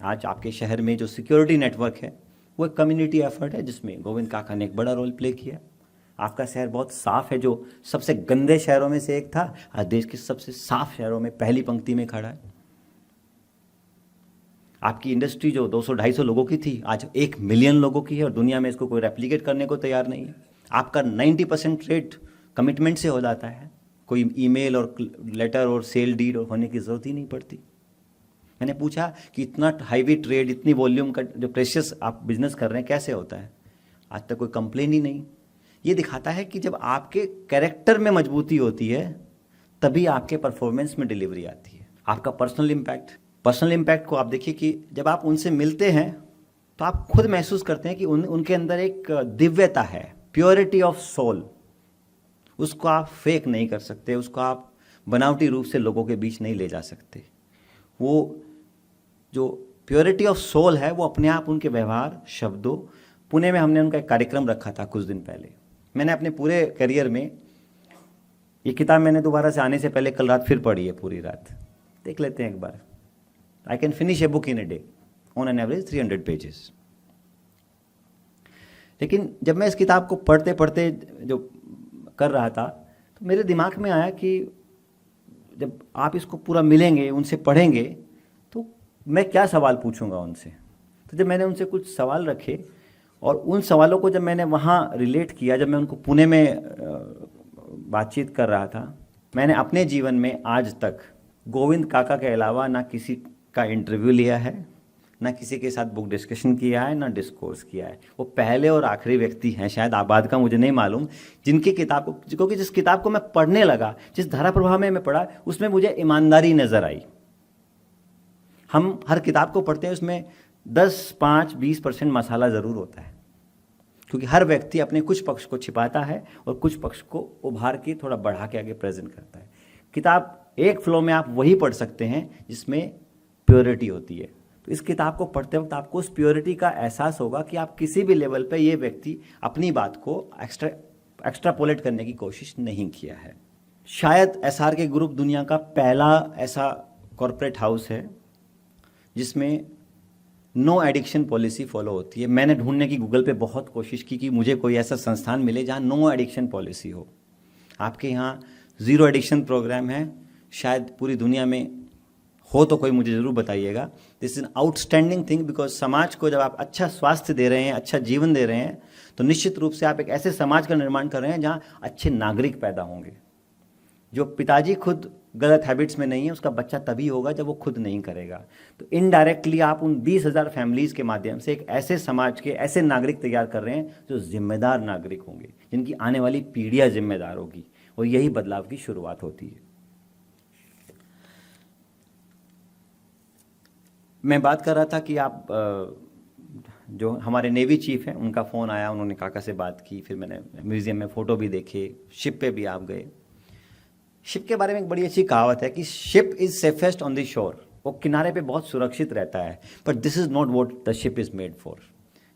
आज आपके शहर में जो सिक्योरिटी नेटवर्क है वो एक कम्युनिटी एफर्ट है, जिसमें गोविंद काका ने एक बड़ा रोल प्ले किया। आपका शहर बहुत साफ है, जो सबसे गंदे शहरों में से एक था, आज देश के सबसे साफ शहरों में पहली पंक्ति में खड़ा है। आपकी इंडस्ट्री जो 200-250 लोगों की थी, आज 1 मिलियन लोगों की है और दुनिया में इसको कोई रेप्लिकेट करने को तैयार नहीं है। आपका 90% रेट कमिटमेंट से हो जाता है, कोई ईमेल और लेटर और सेल डीड होने की ज़रूरत ही नहीं पड़ती। मैंने पूछा कि इतना हाईवे ट्रेड, इतनी वॉल्यूम का जो प्रेशियस आप बिजनेस कर रहे हैं, कैसे होता है? आज तक कोई कंप्लेन ही नहीं। ये दिखाता है कि जब आपके कैरेक्टर में मजबूती होती है तभी आपके परफॉर्मेंस में डिलीवरी आती है। आपका पर्सनल इम्पैक्ट को आप देखिए कि जब आप उनसे मिलते हैं तो आप खुद महसूस करते हैं कि उनके अंदर एक दिव्यता है, प्योरिटी ऑफ सोल। उसको आप फेक नहीं कर सकते, उसको आप बनावटी रूप से लोगों के बीच नहीं ले जा सकते। वो जो प्योरिटी ऑफ सोल है वो अपने आप उनके व्यवहार, शब्दों। पुणे में हमने उनका एक कार्यक्रम रखा था कुछ दिन पहले। मैंने अपने पूरे करियर में, ये किताब मैंने दोबारा से आने से पहले कल रात फिर पढ़ी है, पूरी रात। देख लेते हैं एक बार। I can finish a book in a day on an average 300 pages. लेकिन जब मैं इस किताब को पढ़ते पढ़ते जो कर रहा था तो मेरे दिमाग में आया कि जब आप इसको पूरा मिलेंगे, उनसे पढ़ेंगे, तो मैं क्या सवाल पूछूंगा उनसे। तो जब मैंने उनसे कुछ सवाल रखे और उन सवालों को जब मैंने वहाँ रिलेट किया, जब मैं उनको पुणे में बातचीत कर रहा था, मैंने अपने जीवन में आज तक गोविंद काका के अलावा ना किसी का इंटरव्यू लिया है, ना किसी के साथ बुक डिस्कशन किया है, ना डिस्कोर्स किया है। वो पहले और आखिरी व्यक्ति हैं, शायद आबाद का मुझे नहीं मालूम, जिनकी किताब को, क्योंकि जिस किताब को मैं पढ़ने लगा, जिस धारा प्रवाह में मैं पढ़ा, उसमें मुझे ईमानदारी नजर आई। हम हर किताब को पढ़ते हैं, उसमें 10, 5, 20% मसाला ज़रूर होता है, क्योंकि हर व्यक्ति अपने कुछ पक्ष को छिपाता है और कुछ पक्ष को उभार के थोड़ा बढ़ा के आगे प्रेजेंट करता है। किताब एक फ्लो में आप वही पढ़ सकते हैं जिसमें प्योरिटी होती है। तो इस किताब को पढ़ते वक्त आपको उस प्योरिटी का एहसास होगा कि आप किसी भी लेवल पे ये व्यक्ति अपनी बात को एक्स्ट्रापोलेट करने की कोशिश नहीं किया है। शायद SRK ग्रुप दुनिया का पहला ऐसा कॉरपोरेट हाउस है जिसमें नो एडिक्शन पॉलिसी फॉलो होती है। मैंने ढूंढने की गूगल पे बहुत कोशिश की कि मुझे कोई ऐसा संस्थान मिले जहाँ नो एडिक्शन पॉलिसी हो। आपके यहाँ ज़ीरो एडिक्शन प्रोग्राम है, शायद पूरी दुनिया में हो तो कोई मुझे ज़रूर बताइएगा। This is an outstanding thing, because समाज को जब आप अच्छा स्वास्थ्य दे रहे हैं, अच्छा जीवन दे रहे हैं, तो निश्चित रूप से आप एक ऐसे समाज का निर्माण कर रहे हैं जहाँ अच्छे नागरिक पैदा होंगे। जो पिताजी खुद गलत हैबिट्स में नहीं है, उसका बच्चा तभी होगा जब वो खुद नहीं करेगा। तो इनडायरेक्टली आप उन 20,000 फैमिलीज़ के माध्यम से एक ऐसे समाज के ऐसे नागरिक तैयार कर रहे हैं जो जिम्मेदार नागरिक होंगे, जिनकी आने वाली पीढ़ियाँ जिम्मेदार होगी, और यही बदलाव की शुरुआत होती है। मैं बात कर रहा था कि आप जो हमारे नेवी चीफ हैं, उनका फ़ोन आया, उन्होंने काका से बात की, फिर मैंने म्यूज़ियम में फ़ोटो भी देखे, शिप पे भी आप गए। शिप के बारे में एक बड़ी अच्छी कहावत है कि ship is safest on the shore. वो किनारे पे बहुत सुरक्षित रहता है, but this is not what the ship is made for.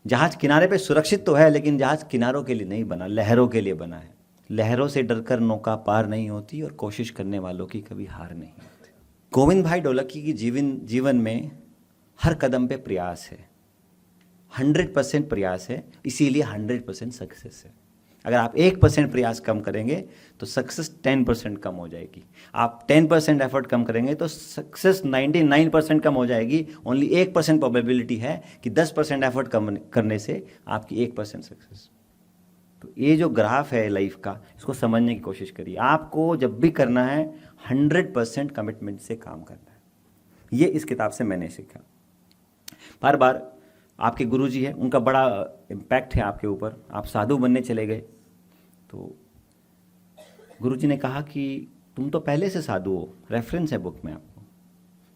जहाज़ किनारे पे सुरक्षित तो है, लेकिन जहाज़ किनारों के लिए नहीं बना, लहरों के लिए बना है। लहरों से डरकर नौका पार नहीं होती, और कोशिश करने वालों की कभी हार नहीं होती। गोविंद भाई ढोलकी की जीवन में हर कदम पे प्रयास है, 100% प्रयास है, इसीलिए 100% सक्सेस है। अगर आप 1% प्रयास कम करेंगे तो सक्सेस 10% कम हो जाएगी। आप 10% एफर्ट कम करेंगे तो सक्सेस 99% कम हो जाएगी। ओनली 1% प्रोबेबिलिटी है कि 10% एफर्ट कम करने से आपकी 1% सक्सेस। तो ये जो ग्राफ है लाइफ का, इसको समझने की कोशिश करिए। आपको जब भी करना है 100% कमिटमेंट से काम करना है। ये इस किताब से मैंने सीखा। बार बार आपके गुरुजी हैं, उनका बड़ा इम्पैक्ट है आपके ऊपर। आप साधु बनने चले गए तो गुरुजी ने कहा कि तुम तो पहले से साधु हो, रेफरेंस है बुक में आपको।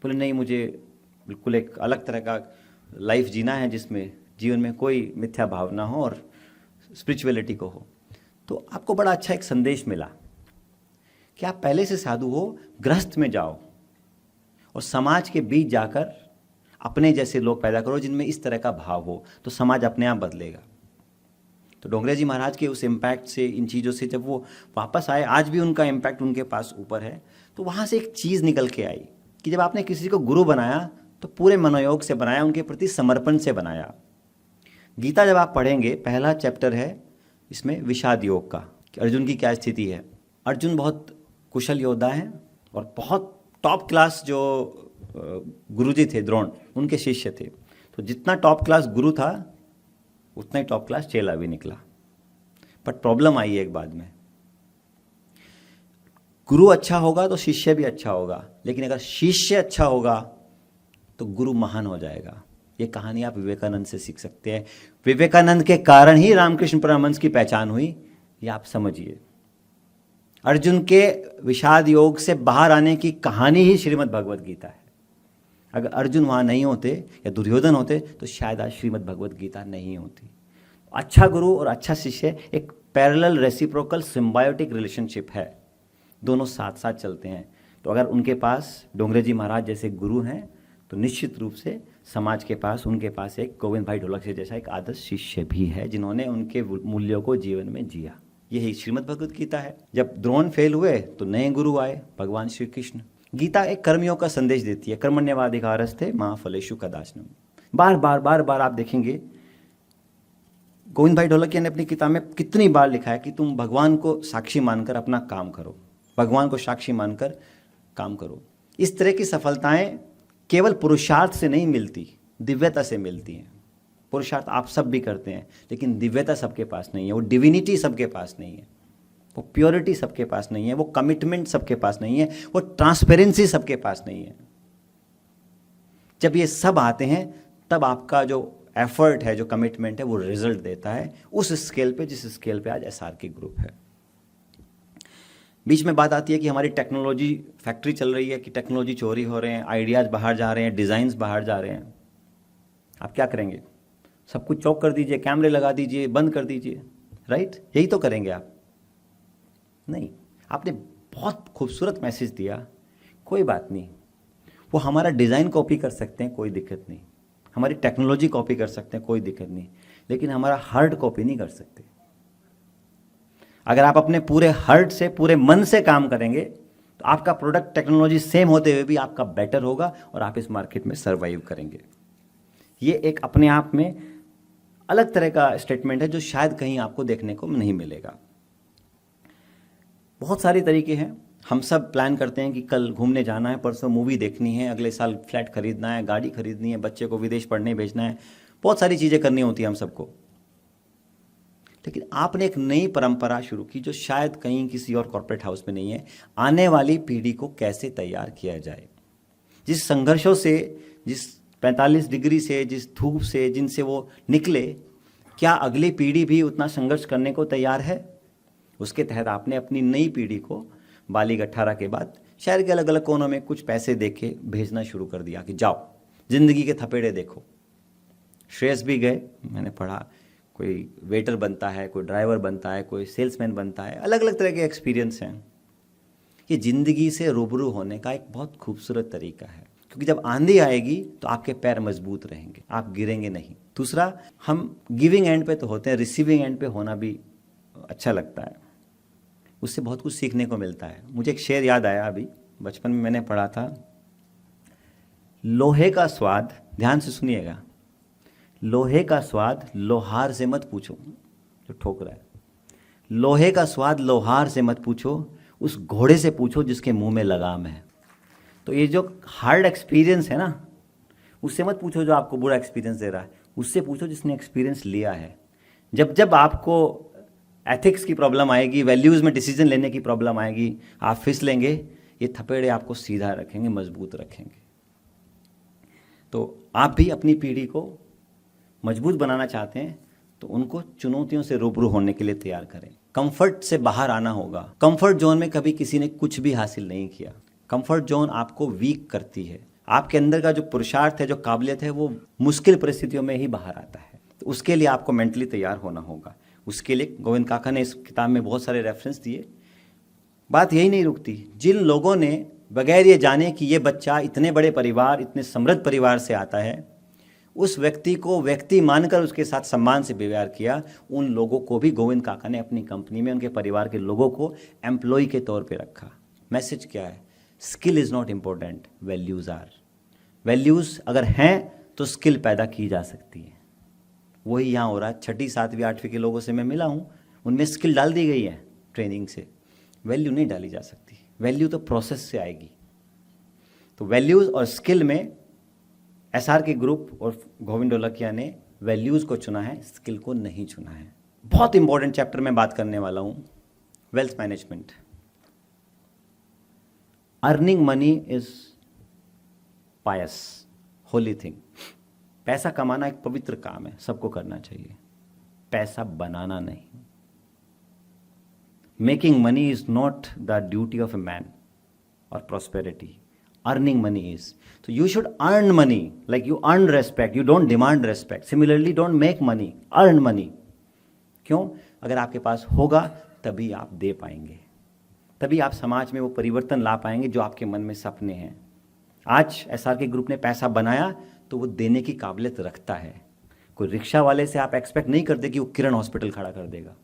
बोले नहीं, मुझे बिल्कुल एक अलग तरह का लाइफ जीना है जिसमें जीवन में कोई मिथ्या भावना हो और स्पिरिचुअलिटी को हो। तो आपको बड़ा अच्छा एक संदेश मिला कि आप पहले से साधु हो, गृहस्थ में जाओ और समाज के बीच जाकर अपने जैसे लोग पैदा करो जिनमें इस तरह का भाव हो, तो समाज अपने आप बदलेगा। तो डोंगरे जी महाराज के उस इम्पैक्ट से, इन चीज़ों से जब वो वापस आए, आज भी उनका इम्पैक्ट उनके पास ऊपर है, तो वहाँ से एक चीज़ निकल के आई कि जब आपने किसी को गुरु बनाया तो पूरे मनोयोग से बनाया, उनके प्रति समर्पण से बनाया। गीता जब आप पढ़ेंगे, पहला चैप्टर है इसमें विषाद योग का, कि अर्जुन की क्या स्थिति है। अर्जुन बहुत कुशल योद्धा है और बहुत टॉप क्लास जो गुरुजी थे द्रोण, उनके शिष्य थे। तो जितना टॉप क्लास गुरु था उतना ही टॉप क्लास चेला भी निकला। बट प्रॉब्लम आई एक बाद में, गुरु अच्छा होगा तो शिष्य भी अच्छा होगा, लेकिन अगर शिष्य अच्छा होगा तो गुरु महान हो जाएगा। ये कहानी आप विवेकानंद से सीख सकते हैं। विवेकानंद के कारण ही रामकृष्ण परमहंस की पहचान हुई, ये आप समझिए। अर्जुन के विषाद योग से बाहर आने की कहानी ही श्रीमद् भगवद गीता है। अगर अर्जुन वहाँ नहीं होते या दुर्योधन होते तो शायद आज श्रीमद् भगवद गीता नहीं होती। अच्छा गुरु और अच्छा शिष्य एक पैरेलल रेसिप्रोकल सिम्बायोटिक रिलेशनशिप है, दोनों साथ साथ चलते हैं। तो अगर उनके पास डोंगरे जी महाराज जैसे गुरु हैं तो निश्चित रूप से समाज के पास, उनके पास एक गोविंद भाई ढोलक जैसा एक आदर्श शिष्य भी है, जिन्होंने उनके मूल्यों को जीवन में जिया। यही श्रीमद् भगवद गीता है। जब द्रोण फेल हुए तो नए गुरु आए, भगवान श्री कृष्ण। गीता एक कर्मियों का संदेश देती है, कर्मण्येवाधिकारस्ते मा फलेषु कदाचन। बार बार आप देखेंगे गोविंद भाई ढोलकिया ने अपनी किताब में कितनी बार लिखा है कि तुम भगवान को साक्षी मानकर अपना काम करो, भगवान को साक्षी मानकर काम करो। इस तरह की सफलताएं केवल पुरुषार्थ से नहीं मिलती, दिव्यता से मिलती हैं। पुरुषार्थ आप सब भी करते हैं, लेकिन दिव्यता सबके पास नहीं है, वो डिविनिटी सबके पास नहीं है, वो प्योरिटी सबके पास नहीं है, वो कमिटमेंट सबके पास नहीं है, वो ट्रांसपेरेंसी सबके पास नहीं है। जब ये सब आते हैं तब आपका जो एफर्ट है, जो कमिटमेंट है, वो रिजल्ट देता है उस स्केल पे जिस स्केल पे आज एसआरके ग्रुप है। बीच में बात आती है कि हमारी टेक्नोलॉजी फैक्ट्री चल रही है, कि टेक्नोलॉजी चोरी हो रहे हैं, आइडियाज़ बाहर जा रहे हैं, डिज़ाइंस बाहर जा रहे हैं। आप क्या करेंगे? सब कुछ चौक कर दीजिए, कैमरे लगा दीजिए, बंद कर दीजिए, राइट? यही तो करेंगे आप? नहीं, आपने बहुत खूबसूरत मैसेज दिया, कोई बात नहीं, वो हमारा डिज़ाइन कॉपी कर सकते हैं, कोई दिक्कत नहीं, हमारी टेक्नोलॉजी कॉपी कर सकते हैं, कोई दिक्कत नहीं, लेकिन हमारा हार्ट कॉपी नहीं कर सकते। अगर आप अपने पूरे हार्ट से, पूरे मन से काम करेंगे तो आपका प्रोडक्ट टेक्नोलॉजी सेम होते हुए भी आपका बेटर होगा और आप इस मार्केट में सर्वाइव करेंगे। ये एक अपने आप में अलग तरह का स्टेटमेंट है जो शायद कहीं आपको देखने को नहीं मिलेगा। बहुत सारे तरीके हैं। हम सब प्लान करते हैं कि कल घूमने जाना है, परसों मूवी देखनी है, अगले साल फ्लैट खरीदना है, गाड़ी खरीदनी है, बच्चे को विदेश पढ़ने भेजना है, बहुत सारी चीज़ें करनी होती हैं हम सबको। लेकिन आपने एक नई परंपरा शुरू की जो शायद कहीं किसी और कॉर्पोरेट हाउस में नहीं है। आने वाली पीढ़ी को कैसे तैयार किया जाए, जिस संघर्षों से, जिस 45 डिग्री से, जिस धूप से, जिनसे वो निकले, क्या अगली पीढ़ी भी उतना संघर्ष करने को तैयार है? उसके तहत आपने अपनी नई पीढ़ी को बालिग 18 के बाद शहर के अलग अलग कोनों में कुछ पैसे दे के भेजना शुरू कर दिया कि जाओ जिंदगी के थपेड़े देखो। श्रेयस भी गए, मैंने पढ़ा, कोई वेटर बनता है, कोई ड्राइवर बनता है, कोई सेल्समैन बनता है, अलग अलग तरह के एक्सपीरियंस हैं। ये ज़िंदगी से रूबरू होने का एक बहुत खूबसूरत तरीका है, क्योंकि जब आंधी आएगी तो आपके पैर मजबूत रहेंगे, आप गिरेंगे नहीं। दूसरा, हम गिविंग एंड पे तो होते हैं, रिसीविंग एंड पे होना भी अच्छा लगता है, उससे बहुत कुछ सीखने को मिलता है। मुझे एक शेर याद आया, अभी बचपन में मैंने पढ़ा था, लोहे का स्वाद, ध्यान से सुनिएगा, लोहे का स्वाद लोहार से मत पूछो जो ठोक रहा है, लोहे का स्वाद लोहार से मत पूछो, उस घोड़े से पूछो जिसके मुंह में लगाम है। तो ये जो हार्ड एक्सपीरियंस है ना, उससे मत पूछो जो आपको बुरा एक्सपीरियंस दे रहा है, उससे पूछो जिसने एक्सपीरियंस लिया है। जब जब आपको एथिक्स की प्रॉब्लम आएगी, वैल्यूज़ में डिसीजन लेने की प्रॉब्लम आएगी, आप फिसलेंगे, ये थपेड़े आपको सीधा रखेंगे, मजबूत रखेंगे। तो आप भी अपनी पीढ़ी को मजबूत बनाना चाहते हैं तो उनको चुनौतियों से रूबरू होने के लिए तैयार करें। कंफर्ट से बाहर आना होगा। कंफर्ट जोन में कभी किसी ने कुछ भी हासिल नहीं किया। कंफर्ट जोन आपको वीक करती है। आपके अंदर का जो पुरुषार्थ है, जो काबिलियत है, वो मुश्किल परिस्थितियों में ही बाहर आता है। तो उसके लिए आपको मेंटली तैयार होना होगा। उसके लिए गोविंद काका ने इस किताब में बहुत सारे रेफरेंस दिए। बात यही नहीं रुकती, जिन लोगों ने बगैर ये जाने कि ये बच्चा इतने बड़े परिवार, इतने समृद्ध परिवार से आता है, उस व्यक्ति को व्यक्ति मानकर उसके साथ सम्मान से व्यवहार किया, उन लोगों को भी गोविंद काका ने अपनी कंपनी में उनके परिवार के लोगों को एम्प्लॉय के तौर पे रखा। मैसेज क्या है? Skill is not important, values are. Values अगर हैं तो स्किल पैदा की जा सकती है। वही यहाँ हो रहा है। 6ठी 7वीं 8वीं के लोगों से मैं मिला हूँ, उनमें स्किल डाल दी गई है ट्रेनिंग से, वैल्यू नहीं डाली जा सकती। वैल्यू तो प्रोसेस से आएगी। तो वैल्यूज़ और स्किल में एसआरके ग्रुप और गोविंद ढोलकिया ने वैल्यूज़ को चुना है, स्किल को नहीं चुना है। बहुत इंपॉर्टेंट चैप्टर में बात करने वाला हूँ, wealth management. Earning money is pious, holy thing. पैसा कमाना एक पवित्र काम है, सबको करना चाहिए, पैसा बनाना नहीं। Making money is not the duty of a man और प्रॉस्पेरिटी, अर्निंग मनी इज। तो you should earn money like you earn respect, you don't demand respect. Similarly don't make money, earn money. क्यों? अगर आपके पास होगा तभी आप दे पाएंगे, तभी आप समाज में वो परिवर्तन ला पाएंगे जो आपके मन में सपने हैं। आज एसआरके ग्रुप ने पैसा बनाया तो वो देने की काबिलियत रखता है। कोई रिक्शा वाले से आप एक्सपेक्ट नहीं करते कि वो किरण हॉस्पिटल खड़ा कर देगा।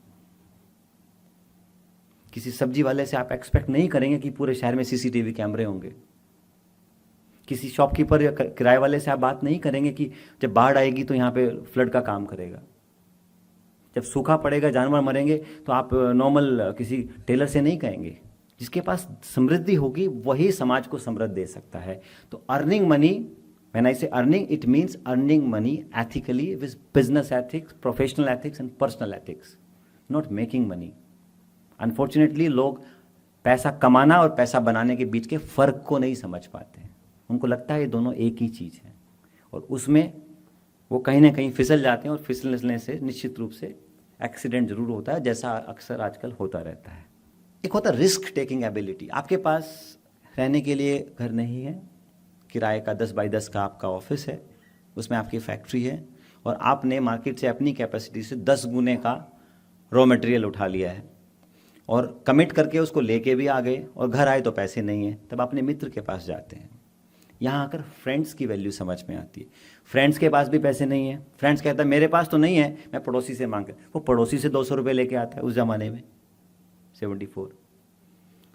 किसी सब्जी वाले से आप एक्सपेक्ट नहीं करेंगे कि पूरे शहर में सीसीटीवी कैमरे होंगे। किसी शॉपकीपर या किराए वाले से आप बात नहीं करेंगे कि जब बाढ़ आएगी तो यहाँ पे फ्लड का काम करेगा। जब सूखा पड़ेगा, जानवर मरेंगे, तो आप नॉर्मल किसी टेलर से नहीं कहेंगे। जिसके पास समृद्धि होगी वही समाज को समृद्ध दे सकता है। तो अर्निंग मनी, व्हेन आई से earning, it means earning money ethically with business ethics, professional ethics and personal ethics, not making money. Unfortunately लोग पैसा कमाना और पैसा बनाने के बीच के फ़र्क को नहीं समझ पाते हैं। उनको लगता है ये दोनों एक ही चीज़ है और उसमें वो कहीं ना कहीं फिसल जाते हैं और फिसलने से निश्चित रूप से एक्सीडेंट जरूर होता है, जैसा अक्सर आजकल होता रहता है। एक होता है रिस्क टेकिंग एबिलिटी। आपके पास रहने के लिए घर नहीं है, किराए का 10 बाई 10 का आपका ऑफिस है, उसमें आपकी फैक्ट्री है और आपने मार्केट से अपनी कैपेसिटी से 10 गुने का रॉ मटेरियल उठा लिया है और कमिट करके उसको लेके भी आ गए और घर आए तो पैसे नहीं है, तब अपने मित्र के पास जाते हैं। यहाँ आकर फ्रेंड्स की वैल्यू समझ में आती है। फ्रेंड्स के पास भी पैसे नहीं है, फ्रेंड्स कहता है मेरे पास तो नहीं है, मैं पड़ोसी से मांग कर, वो पड़ोसी से 200 रुपये लेके आता है उस ज़माने में 74।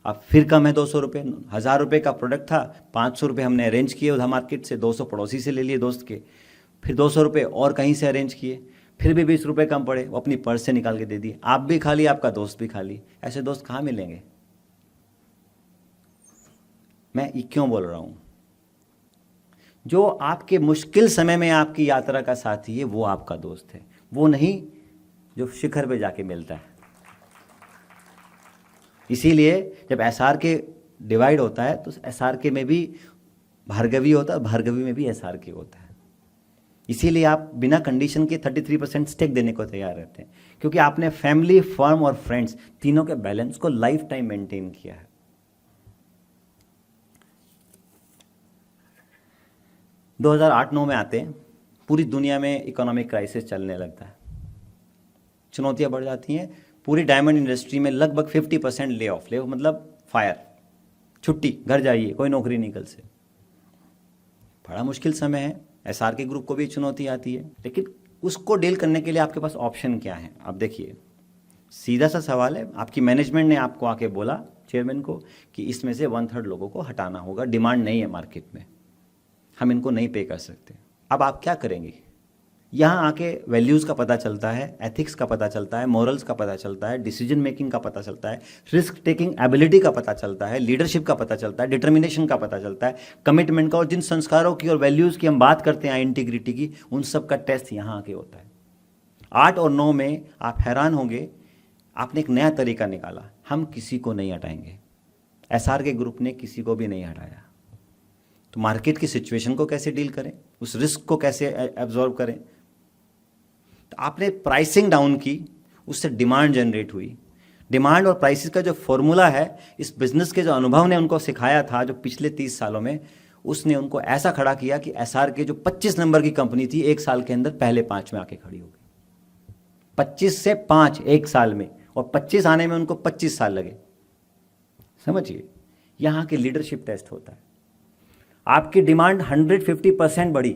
अब फिर कम है 200 रुपये, 1000 रुपये का प्रोडक्ट था, 500 रुपये हमने अरेंज किए उधर मार्केट से, 200 पड़ोसी से ले लिए दोस्त के, फिर 200 रुपये और कहीं से अरेंज किए, फिर भी 20 रुपये कम पड़े, वो अपनी पर्स से निकाल के दे दिए। आप भी खाली, आपका दोस्त भी खाली। ऐसे दोस्त कहाँ मिलेंगे? मैं ये क्यों बोल रहा हूँ? जो आपके मुश्किल समय में आपकी यात्रा का साथी है वो आपका दोस्त है, वो नहीं जो शिखर पे जाके मिलता है। इसीलिए जब एसआर के डिवाइड होता है तो एसआर के में भी भार्गवी होता है, भार्गवी में भी एसआर के होता है। इसीलिए आप बिना कंडीशन के 33% स्टेक देने को तैयार रहते हैं, क्योंकि आपने फैमिली, फर्म और फ्रेंड्स तीनों के बैलेंस को लाइफ टाइम मेंटेन किया है। 2008-9 में आते हैं, पूरी दुनिया में इकोनॉमिक क्राइसिस चलने लगता है, चुनौतियां बढ़ जाती हैं। पूरी डायमंड इंडस्ट्री में लगभग 50% ले ऑफ, मतलब फायर, छुट्टी, घर जाइए, कोई नौकरी नहीं कल से। बड़ा मुश्किल समय है, एसआर के ग्रुप को भी चुनौती आती है, लेकिन उसको डील करने के लिए आपके पास ऑप्शन क्या है? आप देखिए, सीधा सा सवाल है, आपकी मैनेजमेंट ने आपको आके बोला, चेयरमैन को, कि इसमें से 1/3 लोगों को हटाना होगा, डिमांड नहीं है मार्केट में, हम इनको नहीं पे कर सकते। अब आप क्या करेंगे? यहाँ आके वैल्यूज़ का पता चलता है, एथिक्स का पता चलता है, मॉरल्स का पता चलता है, डिसीजन मेकिंग का पता चलता है, रिस्क टेकिंग एबिलिटी का पता चलता है, लीडरशिप का पता चलता है, डिटर्मिनेशन का पता चलता है, कमिटमेंट का, और जिन संस्कारों की और वैल्यूज़ की हम बात करते हैं, इंटीग्रिटी की, उन सब का टेस्ट यहाँ आके होता है। 8 और 9 में आप हैरान होंगे, आपने एक नया तरीका निकाला, हम किसी को नहीं हटाएंगे। एसआर के ग्रुप ने किसी को भी नहीं हटाया। तो मार्केट की सिचुएशन को कैसे डील करें, उस रिस्क को कैसे एब्जॉर्व करें? तो आपने प्राइसिंग डाउन की, उससे डिमांड जनरेट हुई। डिमांड और प्राइसेस का जो फॉर्मूला है, इस बिजनेस के जो अनुभव ने उनको सिखाया था, जो पिछले 30 सालों में, उसने उनको ऐसा खड़ा किया कि एसआर के जो 25 नंबर की कंपनी थी, 1 साल के अंदर पहले 5 में आके खड़ी हो गई। 25 से 5 1 साल में, और 25 आने में उनको 25 साल लगे। समझिए, यहाँ के लीडरशिप टेस्ट होता है। आपकी डिमांड 150% बढ़ी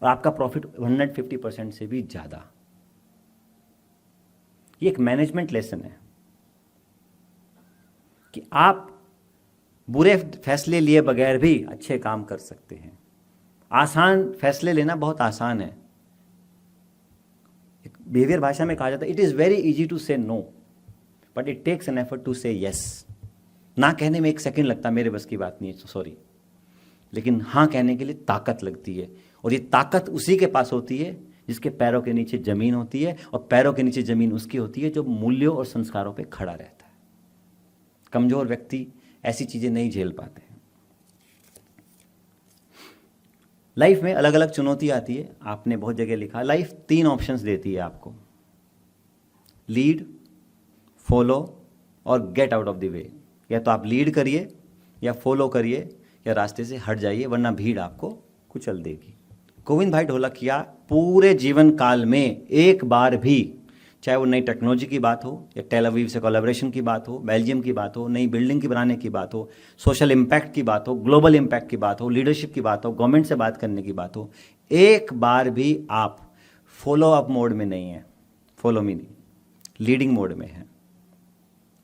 और आपका प्रॉफिट 150% से भी ज़्यादा। ये एक मैनेजमेंट लेसन है कि आप बुरे फैसले लिए बगैर भी अच्छे काम कर सकते हैं। आसान फैसले लेना बहुत आसान है। एक बिहेवियर भाषा में कहा जाता है, it is very easy to say no but it takes an effort to say yes. ना कहने में 1 सेकेंड लगता, मेरे बस की बात नहीं है, सॉरी, लेकिन हाँ कहने के लिए ताकत लगती है। और ये ताकत उसी के पास होती है जिसके पैरों के नीचे ज़मीन होती है, और पैरों के नीचे ज़मीन उसकी होती है जो मूल्यों और संस्कारों पे खड़ा रहता है। कमज़ोर व्यक्ति ऐसी चीज़ें नहीं झेल पाते हैं। लाइफ में अलग अलग चुनौती आती है, आपने बहुत जगह लिखा। लाइफ 3 ऑप्शंस देती है आपको, लीड, फॉलो और get out of the way. या तो आप लीड करिए, या फॉलो करिए, या रास्ते से हट जाइए, वरना भीड़ आपको कुचल देगी। गोविंद भाई ढोलकिया पूरे जीवन काल में एक बार भी, चाहे वो नई टेक्नोलॉजी की बात हो, या टेल अवीव से कोलैबोरेशन की बात हो, बेल्जियम की बात हो, नई बिल्डिंग की बनाने की बात हो, सोशल इम्पैक्ट की बात हो, ग्लोबल इम्पैक्ट की बात हो, लीडरशिप की बात हो, गवर्नमेंट से बात करने की बात हो, एक बार भी आप फॉलो अप मोड में नहीं है, फॉलो मी नहीं, लीडिंग मोड में है।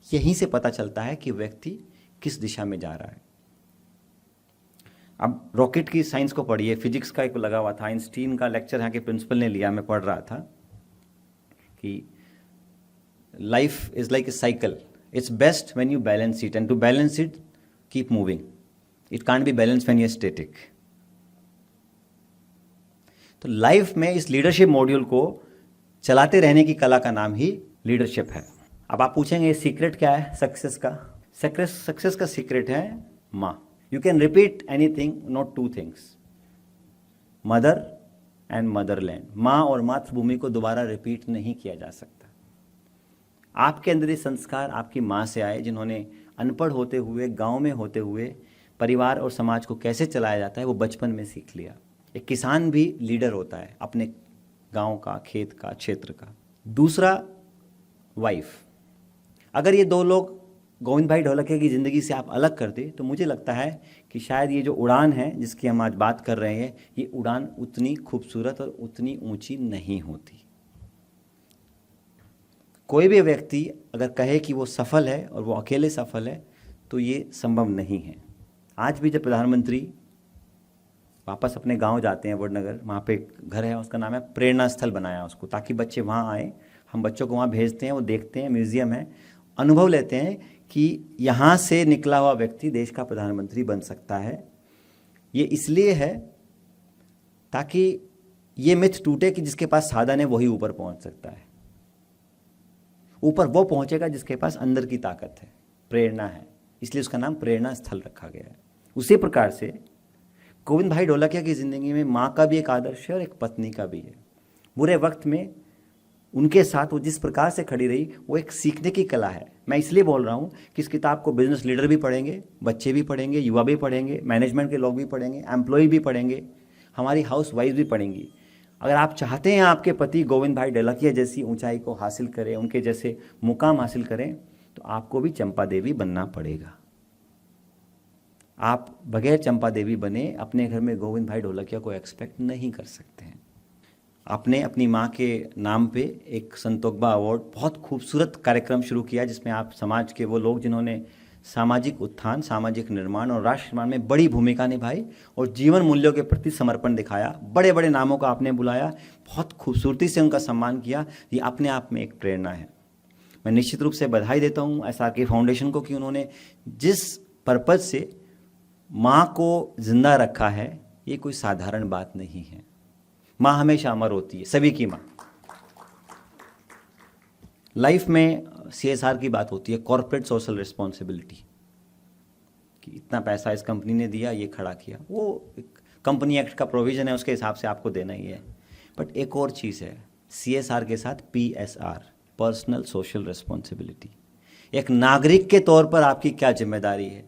यहीं से पता चलता है कि व्यक्ति किस दिशा में जा रहा है। अब रॉकेट की साइंस को पढ़िए, फिजिक्स का एक लगा हुआ था, आइंस्टीन का लेक्चर यहाँ के प्रिंसिपल ने लिया, मैं पढ़ रहा था कि life is like a cycle, it's best when you balance it, and to balance it keep moving, it can't be balance when you are static. तो लाइफ में इस लीडरशिप मॉड्यूल को चलाते रहने की कला का नाम ही लीडरशिप है। अब आप पूछेंगे सीक्रेट क्या है सक्सेस का? सक्सेस का सीक्रेट है माँ। You can repeat anything, not 2 things, mother and Motherland. माँ और मातृभूमि को दोबारा रिपीट नहीं किया जा सकता। आपके अंदर ये संस्कार आपकी माँ से आए, जिन्होंने अनपढ़ होते हुए, गांव में होते हुए परिवार और समाज को कैसे चलाया जाता है वो बचपन में सीख लिया। एक किसान भी लीडर होता है अपने गांव का, खेत का, क्षेत्र का। दूसरा, वाइफ। अगर ये दो लोग गोविंद भाई ढोलकिया की ज़िंदगी से आप अलग कर दे तो मुझे लगता है कि शायद ये जो उड़ान है जिसकी हम आज बात कर रहे हैं, ये उड़ान उतनी खूबसूरत और उतनी ऊंची नहीं होती। कोई भी व्यक्ति अगर कहे कि वो सफल है और वो अकेले सफल है तो ये संभव नहीं है। आज भी जब प्रधानमंत्री वापस अपने गांव जाते हैं वडनगर, वहाँ पे घर है, उसका नाम है प्रेरणा स्थल बनाया उसको, ताकि बच्चे वहाँ आए। हम बच्चों को वहाँ भेजते हैं, वो देखते हैं, म्यूजियम है, अनुभव लेते हैं कि यहाँ से निकला हुआ व्यक्ति देश का प्रधानमंत्री बन सकता है। ये इसलिए है ताकि ये मिथ टूटे कि जिसके पास साधन है वही ऊपर पहुँच सकता है। ऊपर वो पहुँचेगा जिसके पास अंदर की ताकत है, प्रेरणा है, इसलिए उसका नाम प्रेरणा स्थल रखा गया है। उसी प्रकार से गोविंद भाई ढोलकिया की ज़िंदगी में माँ का भी एक आदर्श है और एक पत्नी का भी है। बुरे वक्त में उनके साथ वो जिस प्रकार से खड़ी रही वो एक सीखने की कला है। मैं इसलिए बोल रहा हूँ कि इस किताब को बिजनेस लीडर भी पढ़ेंगे, बच्चे भी पढ़ेंगे, युवा भी पढ़ेंगे, मैनेजमेंट के लोग भी पढ़ेंगे, एम्प्लॉय भी पढ़ेंगे, हमारी हाउस वाइफ भी पढ़ेंगी। अगर आप चाहते हैं आपके पति गोविंद भाई ढोलकिया जैसी ऊंचाई को हासिल करें, उनके जैसे मुकाम हासिल करें, तो आपको भी चंपा देवी बनना पड़ेगा। आप बगैर चंपा देवी बने अपने घर में गोविंद भाई ढोलकिया को एक्सपेक्ट नहीं कर सकते हैं। आपने अपनी माँ के नाम पे एक संतोखबा अवार्ड, बहुत खूबसूरत कार्यक्रम शुरू किया जिसमें आप समाज के वो लोग जिन्होंने सामाजिक उत्थान, सामाजिक निर्माण और राष्ट्र निर्माण में बड़ी भूमिका निभाई और जीवन मूल्यों के प्रति समर्पण दिखाया, बड़े बड़े नामों का आपने बुलाया, बहुत खूबसूरती से उनका सम्मान किया। ये अपने आप में एक प्रेरणा है। मैं निश्चित रूप से बधाई देता हूँ SRK फाउंडेशन को कि उन्होंने जिस पर्पज से माँ को जिंदा रखा है, ये कोई साधारण बात नहीं है। माँ हमेशा अमर होती है, सभी की माँ। लाइफ में CSR की बात होती है, कॉर्पोरेट सोशल रिस्पॉन्सिबिलिटी, कि इतना पैसा इस कंपनी ने दिया, ये खड़ा किया, वो कंपनी एक्ट का प्रोविजन है, उसके हिसाब से आपको देना ही है। बट एक और चीज़ है CSR के साथ, PSR, पर्सनल सोशल रिस्पॉन्सिबिलिटी। एक नागरिक के तौर पर आपकी क्या जिम्मेदारी है,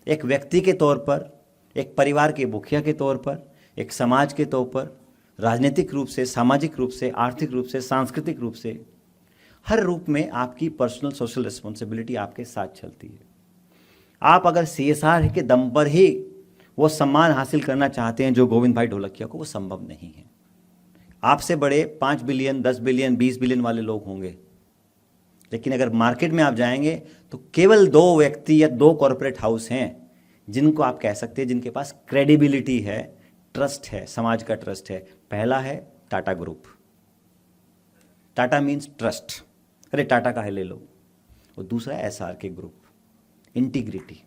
एक व्यक्ति के तौर पर, एक परिवार के मुखिया के तौर पर, एक समाज के तौर पर, राजनीतिक रूप से, सामाजिक रूप से, आर्थिक रूप से, सांस्कृतिक रूप से, हर रूप में आपकी पर्सनल सोशल रिस्पॉन्सिबिलिटी आपके साथ चलती है। आप अगर CSR के दम पर ही वो सम्मान हासिल करना चाहते हैं जो गोविंद भाई ढोलकिया को, वो संभव नहीं है। आपसे बड़े 5 बिलियन, 10 बिलियन, 20 बिलियन वाले लोग होंगे, लेकिन अगर मार्केट में आप जाएंगे तो केवल 2 व्यक्ति या 2 कॉर्पोरेट हाउस हैं जिनको आप कह सकते हैं जिनके पास क्रेडिबिलिटी है, ट्रस्ट है, समाज का ट्रस्ट है। पहला है Tata group. Tata means trust, अरे टाटा का है ले लो। और दूसरा है SRK ग्रुप, इंटीग्रिटी।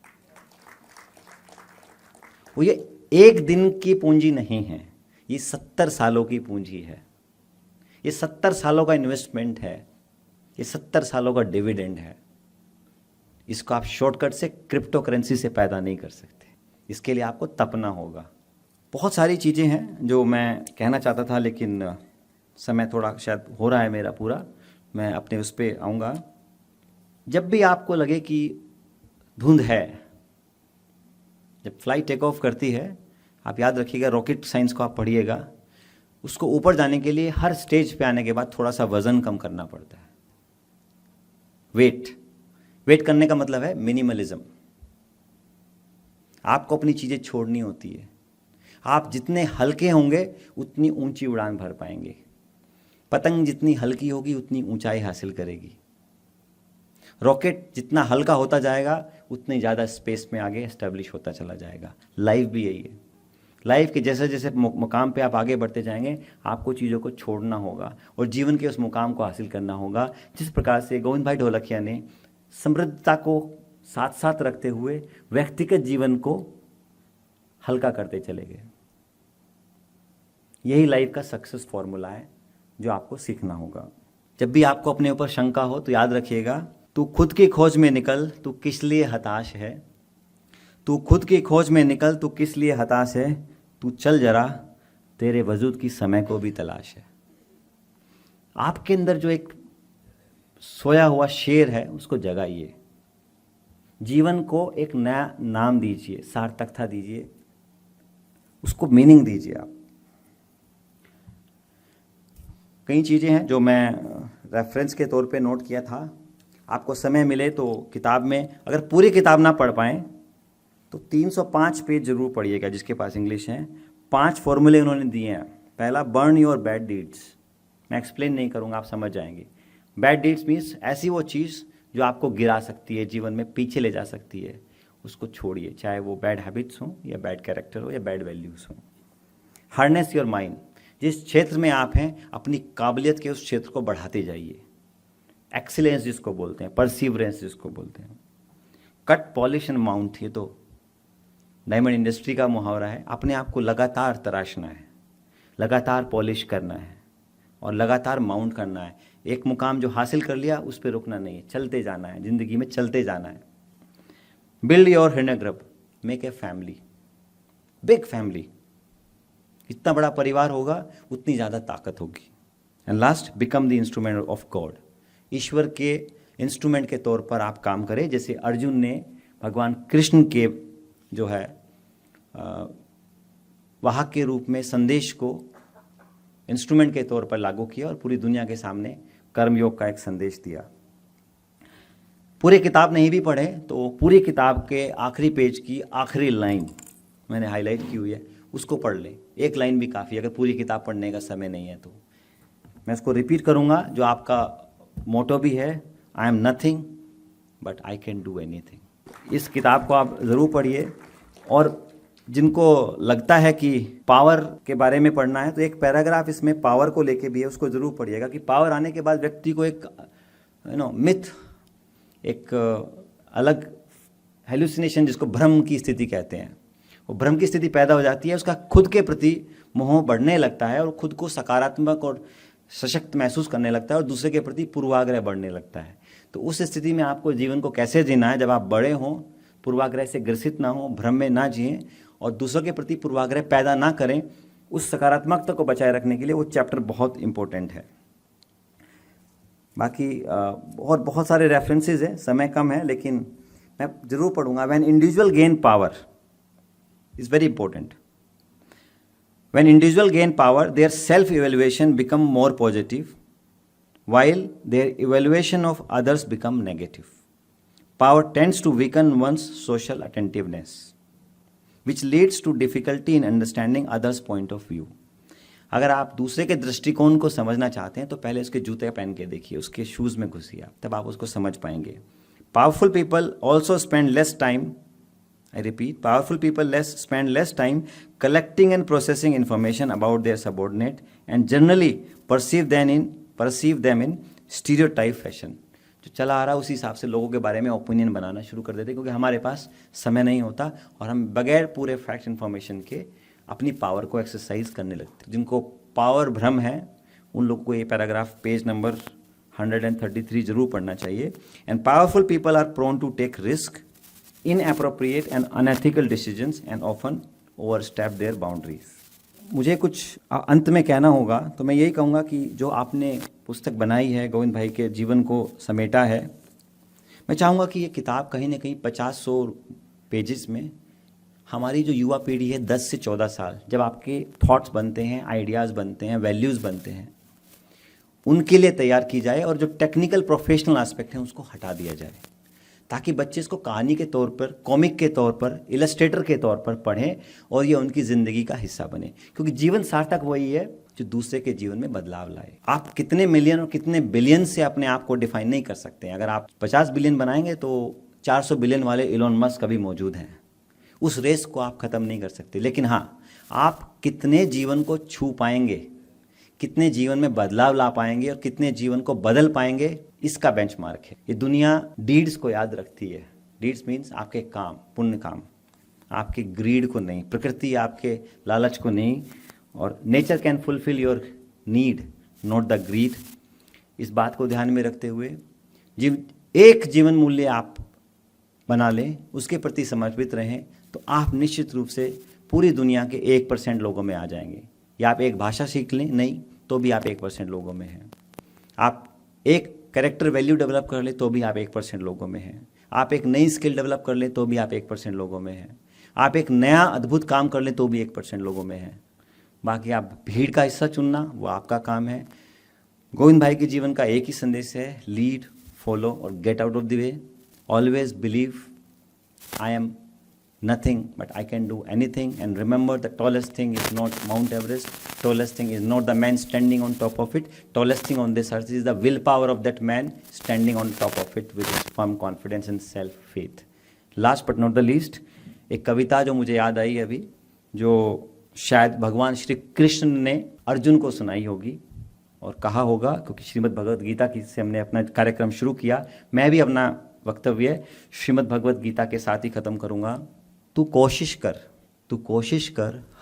वो ये एक दिन की पूंजी नहीं है, ये 70 सालों की पूंजी है, ये 70 सालों का इन्वेस्टमेंट है, ये 70 सालों का डिविडेंड है। इसको आप शॉर्टकट से क्रिप्टो करेंसी से पैदा नहीं कर सकते, इसके लिए आपको तपना होगा। बहुत सारी चीज़ें हैं जो मैं कहना चाहता था, लेकिन समय थोड़ा शायद हो रहा है मेरा पूरा, मैं अपने उस पर आऊँगा। जब भी आपको लगे कि धुंध है, जब फ्लाइट टेक ऑफ करती है, आप याद रखिएगा, रॉकेट साइंस को आप पढ़िएगा, उसको ऊपर जाने के लिए हर स्टेज पे आने के बाद थोड़ा सा वज़न कम करना पड़ता है। वेट करने का मतलब है मिनिमलिज्म। आपको अपनी चीज़ें छोड़नी होती है। आप जितने हल्के होंगे उतनी ऊंची उड़ान भर पाएंगे। पतंग जितनी हल्की होगी उतनी ऊंचाई हासिल करेगी। रॉकेट जितना हल्का होता जाएगा उतने ज़्यादा स्पेस में आगे एस्टेब्लिश होता चला जाएगा। लाइफ भी यही है। लाइफ के जैसे जैसे मुकाम पे आप आगे बढ़ते जाएंगे, आपको चीज़ों को छोड़ना होगा और जीवन के उस मुकाम को हासिल करना होगा। जिस प्रकार से गोविंद भाई ढोलकिया ने समृद्धता को साथ साथ रखते हुए व्यक्तिगत जीवन को हल्का करते चले गए। यही लाइफ का सक्सेस फॉर्मूला है जो आपको सीखना होगा। जब भी आपको अपने ऊपर शंका हो तो याद रखिएगा, तू खुद की खोज में निकल, तू किस लिए हताश है। तू खुद की खोज में निकल, तू किस लिए हताश है। तू चल जरा, तेरे वजूद की समय को भी तलाश है। आपके अंदर जो एक सोया हुआ शेर है उसको जगाइए, जीवन को एक नया नाम दीजिए, सार्थकता दीजिए, उसको मीनिंग दीजिए। आप कई चीज़ें हैं जो मैं रेफरेंस के तौर पे नोट किया था। आपको समय मिले तो किताब में, अगर पूरी किताब ना पढ़ पाएँ तो 305 पेज जरूर पढ़िएगा जिसके पास इंग्लिश है। 5 फॉर्मूले उन्होंने दिए हैं। पहला, बर्न योर बैड डीड्स। मैं एक्सप्लेन नहीं करूँगा, आप समझ जाएंगे। बैड डीड्स मीन्स ऐसी वो चीज़ जो आपको गिरा सकती है, जीवन में पीछे ले जा सकती है, उसको छोड़िए, चाहे वो बैड हैबिट्स हों या बैड कैरेक्टर हो या बैड वैल्यूज़ हों। हार्नेस योर माइंड, जिस क्षेत्र में आप हैं अपनी काबिलियत के उस क्षेत्र को बढ़ाते जाइए। एक्सीलेंस जिसको बोलते हैं, परसीवरेंस जिसको बोलते हैं। कट, पॉलिश एंड माउंट, ये तो डायमंड इंडस्ट्री का मुहावरा है। अपने आप को लगातार तराशना है, लगातार पॉलिश करना है और लगातार माउंट करना है। एक मुकाम जो हासिल कर लिया उस पर रुकना नहीं है, चलते जाना है, जिंदगी में चलते जाना है। बिल्ड योर हृदय, make a family, big family. जितना बड़ा परिवार होगा उतनी ज़्यादा ताकत होगी। And last, become the instrument of God. ईश्वर के इंस्ट्रूमेंट के तौर पर आप काम करें, जैसे अर्जुन ने भगवान कृष्ण के जो है वाहक के रूप में संदेश को इंस्ट्रूमेंट के तौर पर लागू किया और पूरी दुनिया के सामने कर्मयोग का एक संदेश दिया। पूरी किताब नहीं भी पढ़े तो पूरी किताब के आखिरी पेज की आखिरी लाइन मैंने हाईलाइट की हुई है, उसको पढ़ लें। एक लाइन भी काफ़ी, अगर पूरी किताब पढ़ने का समय नहीं है तो। मैं उसको रिपीट करूँगा, जो आपका मोटो भी है, I am nothing but I can do anything. इस किताब को आप ज़रूर पढ़िए। और जिनको लगता है कि पावर के बारे में पढ़ना है तो एक पैराग्राफ इसमें पावर को लेके भी है, उसको ज़रूर पढ़िएगा कि पावर आने के बाद व्यक्ति को एक मिथ, एक अलग हेलुसिनेशन, जिसको भ्रम की स्थिति कहते हैं, वो भ्रम की स्थिति पैदा हो जाती है। उसका खुद के प्रति मोह बढ़ने लगता है और खुद को सकारात्मक और सशक्त महसूस करने लगता है और दूसरे के प्रति पूर्वाग्रह बढ़ने लगता है। तो उस स्थिति में आपको जीवन को कैसे जीना है, जब आप बड़े हों, पूर्वाग्रह से ग्रसित ना हो, भ्रम में ना जिएं और दूसरों के प्रति पूर्वाग्रह पैदा ना करें, उस सकारात्मकता को बचाए रखने के लिए वो चैप्टर बहुत इंपॉर्टेंट है। बाकी और बहुत सारे रेफरेंसेस हैं, समय कम है लेकिन मैं ज़रूर पढ़ूंगा। When individual gain power is very important. When individual gain power, their self-evaluation become more positive, while their evaluation of others become negative. Power tends to weaken one's social attentiveness, which leads to difficulty in understanding others' point of view. अगर आप दूसरे के दृष्टिकोण को समझना चाहते हैं तो पहले उसके जूते पहन के देखिए, उसके शूज़ में घुसिए आप, तब आप उसको समझ पाएंगे। Powerful people also spend less time, I repeat, powerful people spend less time collecting and processing information about their subordinate and generally perceive them in stereotype fashion. जो चला आ रहा है उसी हिसाब से लोगों के बारे में ओपिनियन बनाना शुरू कर देते हैं, क्योंकि हमारे पास समय नहीं होता और हम बगैर पूरे फैक्ट इन्फॉर्मेशन के अपनी पावर को एक्सरसाइज करने लगते हैं। जिनको पावर भ्रम है उन लोगों को ये पैराग्राफ पेज नंबर 133 जरूर पढ़ना चाहिए। And powerful people are prone to take risk, inappropriate and unethical decisions and often overstep their boundaries. मुझे कुछ अंत में कहना होगा तो मैं यही कहूँगा कि जो आपने पुस्तक बनाई है, गोविंद भाई के जीवन को समेटा है, मैं चाहूँगा कि ये किताब कहीं ना कहीं 50-100 पेजेस में हमारी जो युवा पीढ़ी है 10 से 14 साल, जब आपके थॉट्स बनते हैं, आइडियाज़ बनते हैं, वैल्यूज़ बनते हैं, उनके लिए तैयार की जाए और जो टेक्निकल प्रोफेशनल एस्पेक्ट है उसको हटा दिया जाए, ताकि बच्चे इसको कहानी के तौर पर, कॉमिक के तौर पर, इलस्ट्रेटर के तौर पर पढ़ें और ये उनकी ज़िंदगी का हिस्सा बने। क्योंकि जीवन सार्थक वही है जो दूसरे के जीवन में बदलाव लाए। आप कितने मिलियन और कितने बिलियन से अपने आप को डिफाइन नहीं कर सकते हैं। अगर आप 50 बिलियन बनाएंगे तो 400 बिलियन वाले इलॉन मस्क अभी मौजूद हैं। उस रेस को आप ख़त्म नहीं कर सकते, लेकिन हाँ, आप कितने जीवन को छू पाएंगे, कितने जीवन में बदलाव ला पाएंगे और कितने जीवन को बदल पाएंगे, इसका बेंचमार्क है। ये दुनिया डीड्स को याद रखती है। डीड्स मीन्स आपके काम, पुण्य काम, आपके ग्रीड को नहीं, प्रकृति आपके लालच को नहीं, और nature can fulfil your need not the greed. इस बात को ध्यान में रखते हुए एक जीवन मूल्य आप बना लें, उसके प्रति समर्पित रहें, तो आप निश्चित रूप से पूरी दुनिया के 1% लोगों में आ जाएंगे। या आप एक भाषा सीख लें नहीं तो भी आप 1% लोगों में हैं। आप एक कैरेक्टर वैल्यू डेवलप कर ले तो भी आप 1% लोगों में हैं। आप एक नई स्किल डेवलप कर ले तो भी आप 1% लोगों में हैं। आप एक नया अद्भुत काम कर ले तो भी 1% लोगों में हैं। बाकी आप भीड़ का हिस्सा चुनना वो आपका काम है। गोविंद भाई के जीवन का एक ही संदेश है, लीड, फॉलो और get out of the way. Always believe I am nothing, but I can do anything. And remember, the tallest thing is not Mount Everest. Tallest thing is not the man standing on top of it. Tallest thing on this earth is the willpower of that man standing on top of it with his firm confidence and self-faith. Last but not the least, एक कविता जो मुझे याद आई अभी, जो शायद भगवान श्री कृष्ण ने अर्जुन को सुनाई होगी और कहा होगा, क्योंकि श्रीमद् भगवद गीता की से हमने अपना कार्यक्रम शुरू किया। मैं भी अपना वक्तव्य श्रीमद् भगवद गीता के साथ ही खत्म करूंगा। तू कोशिश कर,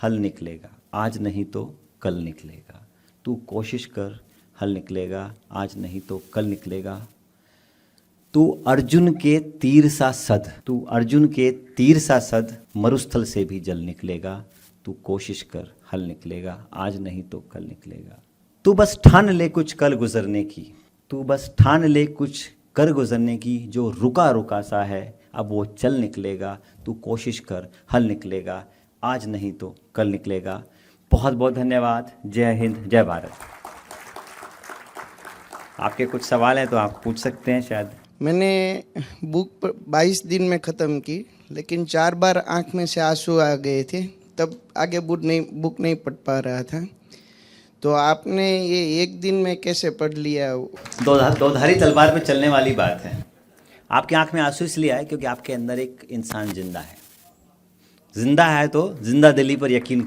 हल निकलेगा, आज नहीं तो कल निकलेगा। तू कोशिश कर, हल निकलेगा, आज नहीं तो कल निकलेगा। तू अर्जुन के तीर सा सद, मरुस्थल से भी जल निकलेगा। तू कोशिश कर, हल निकलेगा, आज नहीं तो कल निकलेगा। तू बस ठान ले कुछ कर गुजरने की, जो रुका रुका सा है अब वो चल निकलेगा। तू कोशिश कर, हल निकलेगा, आज नहीं तो कल निकलेगा। बहुत बहुत धन्यवाद। जय हिंद, जय भारत। आपके कुछ सवाल हैं तो आप पूछ सकते हैं। शायद मैंने बुक 22 दिन में ख़त्म की, लेकिन 4 बार आँख में से आंसू आ गए थे, तब आगे बुक नहीं पढ़ पा रहा था। तो आपने ये 1 दिन में कैसे पढ़ लिया? दो-धारी तलवार पे चलने वाली बात है। आपकी आंख में आंसू इसलिए आए क्योंकि आपके अंदर एक इंसान जिंदा है। जिंदा है तो जिंदा दिली पर यकीन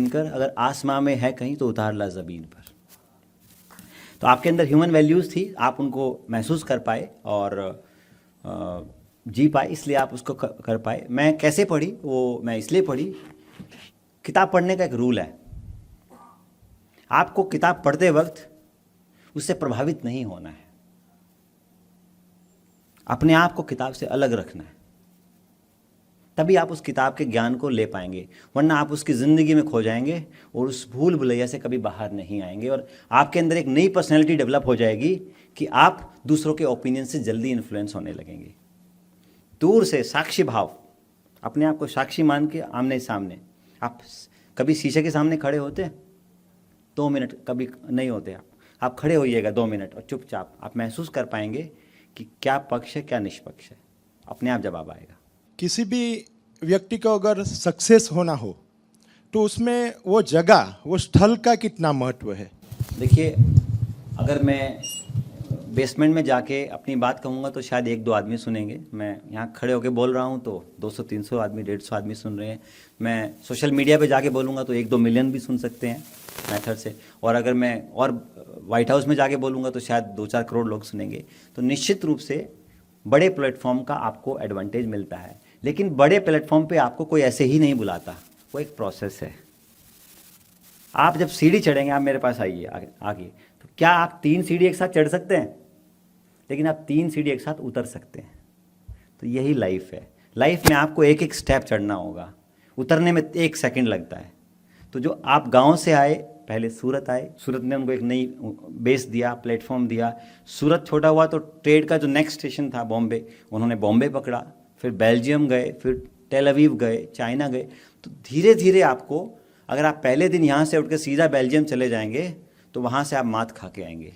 कर। अगर आसमां में है कहीं तो उतार ला ज़मीन पर। तो आपके अंदर ह्यूमन वैल्यूज़ थी, आप उनको महसूस कर पाए और जी पाए, इसलिए आप उसको कर पाए। मैं कैसे पढ़ी वो मैं इसलिए पढ़ी, किताब पढ़ने का एक रूल है, आपको किताब पढ़ते वक्त उससे प्रभावित नहीं होना है। अपने आप को किताब से अलग रखना है, तभी आप उस किताब के ज्ञान को ले पाएंगे, वरना आप उसकी ज़िंदगी में खो जाएंगे और उस भूल भुलैया से कभी बाहर नहीं आएंगे। और आपके अंदर एक नई पर्सनैलिटी डेवलप हो जाएगी कि आप दूसरों के ओपिनियन से जल्दी इन्फ्लुएंस होने लगेंगे। दूर से साक्षी भाव, अपने आप को साक्षी मान के आमने सामने। आप कभी शीशे के सामने खड़े होते हैं 2 मिनट, कभी नहीं होते। आप खड़े होइएगा 2 मिनट और चुपचाप आप महसूस कर पाएंगे कि क्या पक्ष है क्या निष्पक्ष है, अपने आप जवाब आएगा। किसी भी व्यक्ति को अगर सक्सेस होना हो तो उसमें वो जगह, वो स्थल का कितना महत्व है? देखिए, अगर मैं बेसमेंट में जाके अपनी बात कहूँगा तो शायद 1-2 आदमी सुनेंगे। मैं यहाँ खड़े होकर बोल रहा हूँ तो 200-300 आदमी, 150 आदमी सुन रहे हैं। मैं सोशल मीडिया पे जाके बोलूँगा तो 1-2 मिलियन भी सुन सकते हैं मैथड से। और अगर मैं और व्हाइट हाउस में जाके बोलूँगा तो शायद 2-4 करोड़ लोग सुनेंगे। तो निश्चित रूप से बड़े प्लेटफॉर्म का आपको एडवांटेज मिलता है, लेकिन बड़े प्लेटफॉर्म पे आपको कोई ऐसे ही नहीं बुलाता, वो एक प्रोसेस है। आप जब सीढ़ी चढ़ेंगे, आप मेरे पास आइए आगे, तो क्या आप 3 सीढ़ी एक साथ चढ़ सकते हैं? लेकिन आप 3 सीढ़ी एक साथ उतर सकते हैं। तो यही लाइफ है। लाइफ में आपको एक एक स्टेप चढ़ना होगा, उतरने में 1 सेकंड लगता है। तो जो आप गांव से आए, पहले सूरत आए, सूरत ने उनको एक नई बेस दिया, प्लेटफॉर्म दिया। सूरत छोटा हुआ तो ट्रेड का जो नेक्स्ट स्टेशन था बॉम्बे, उन्होंने बॉम्बे पकड़ा, फिर बेल्जियम गए, फिर टेल अवीव गए, चाइना गए। तो धीरे धीरे आपको, अगर आप पहले दिन यहाँ से उठ के सीधा बेल्जियम चले जाएंगे तो वहाँ से आप मात खा के आएंगे।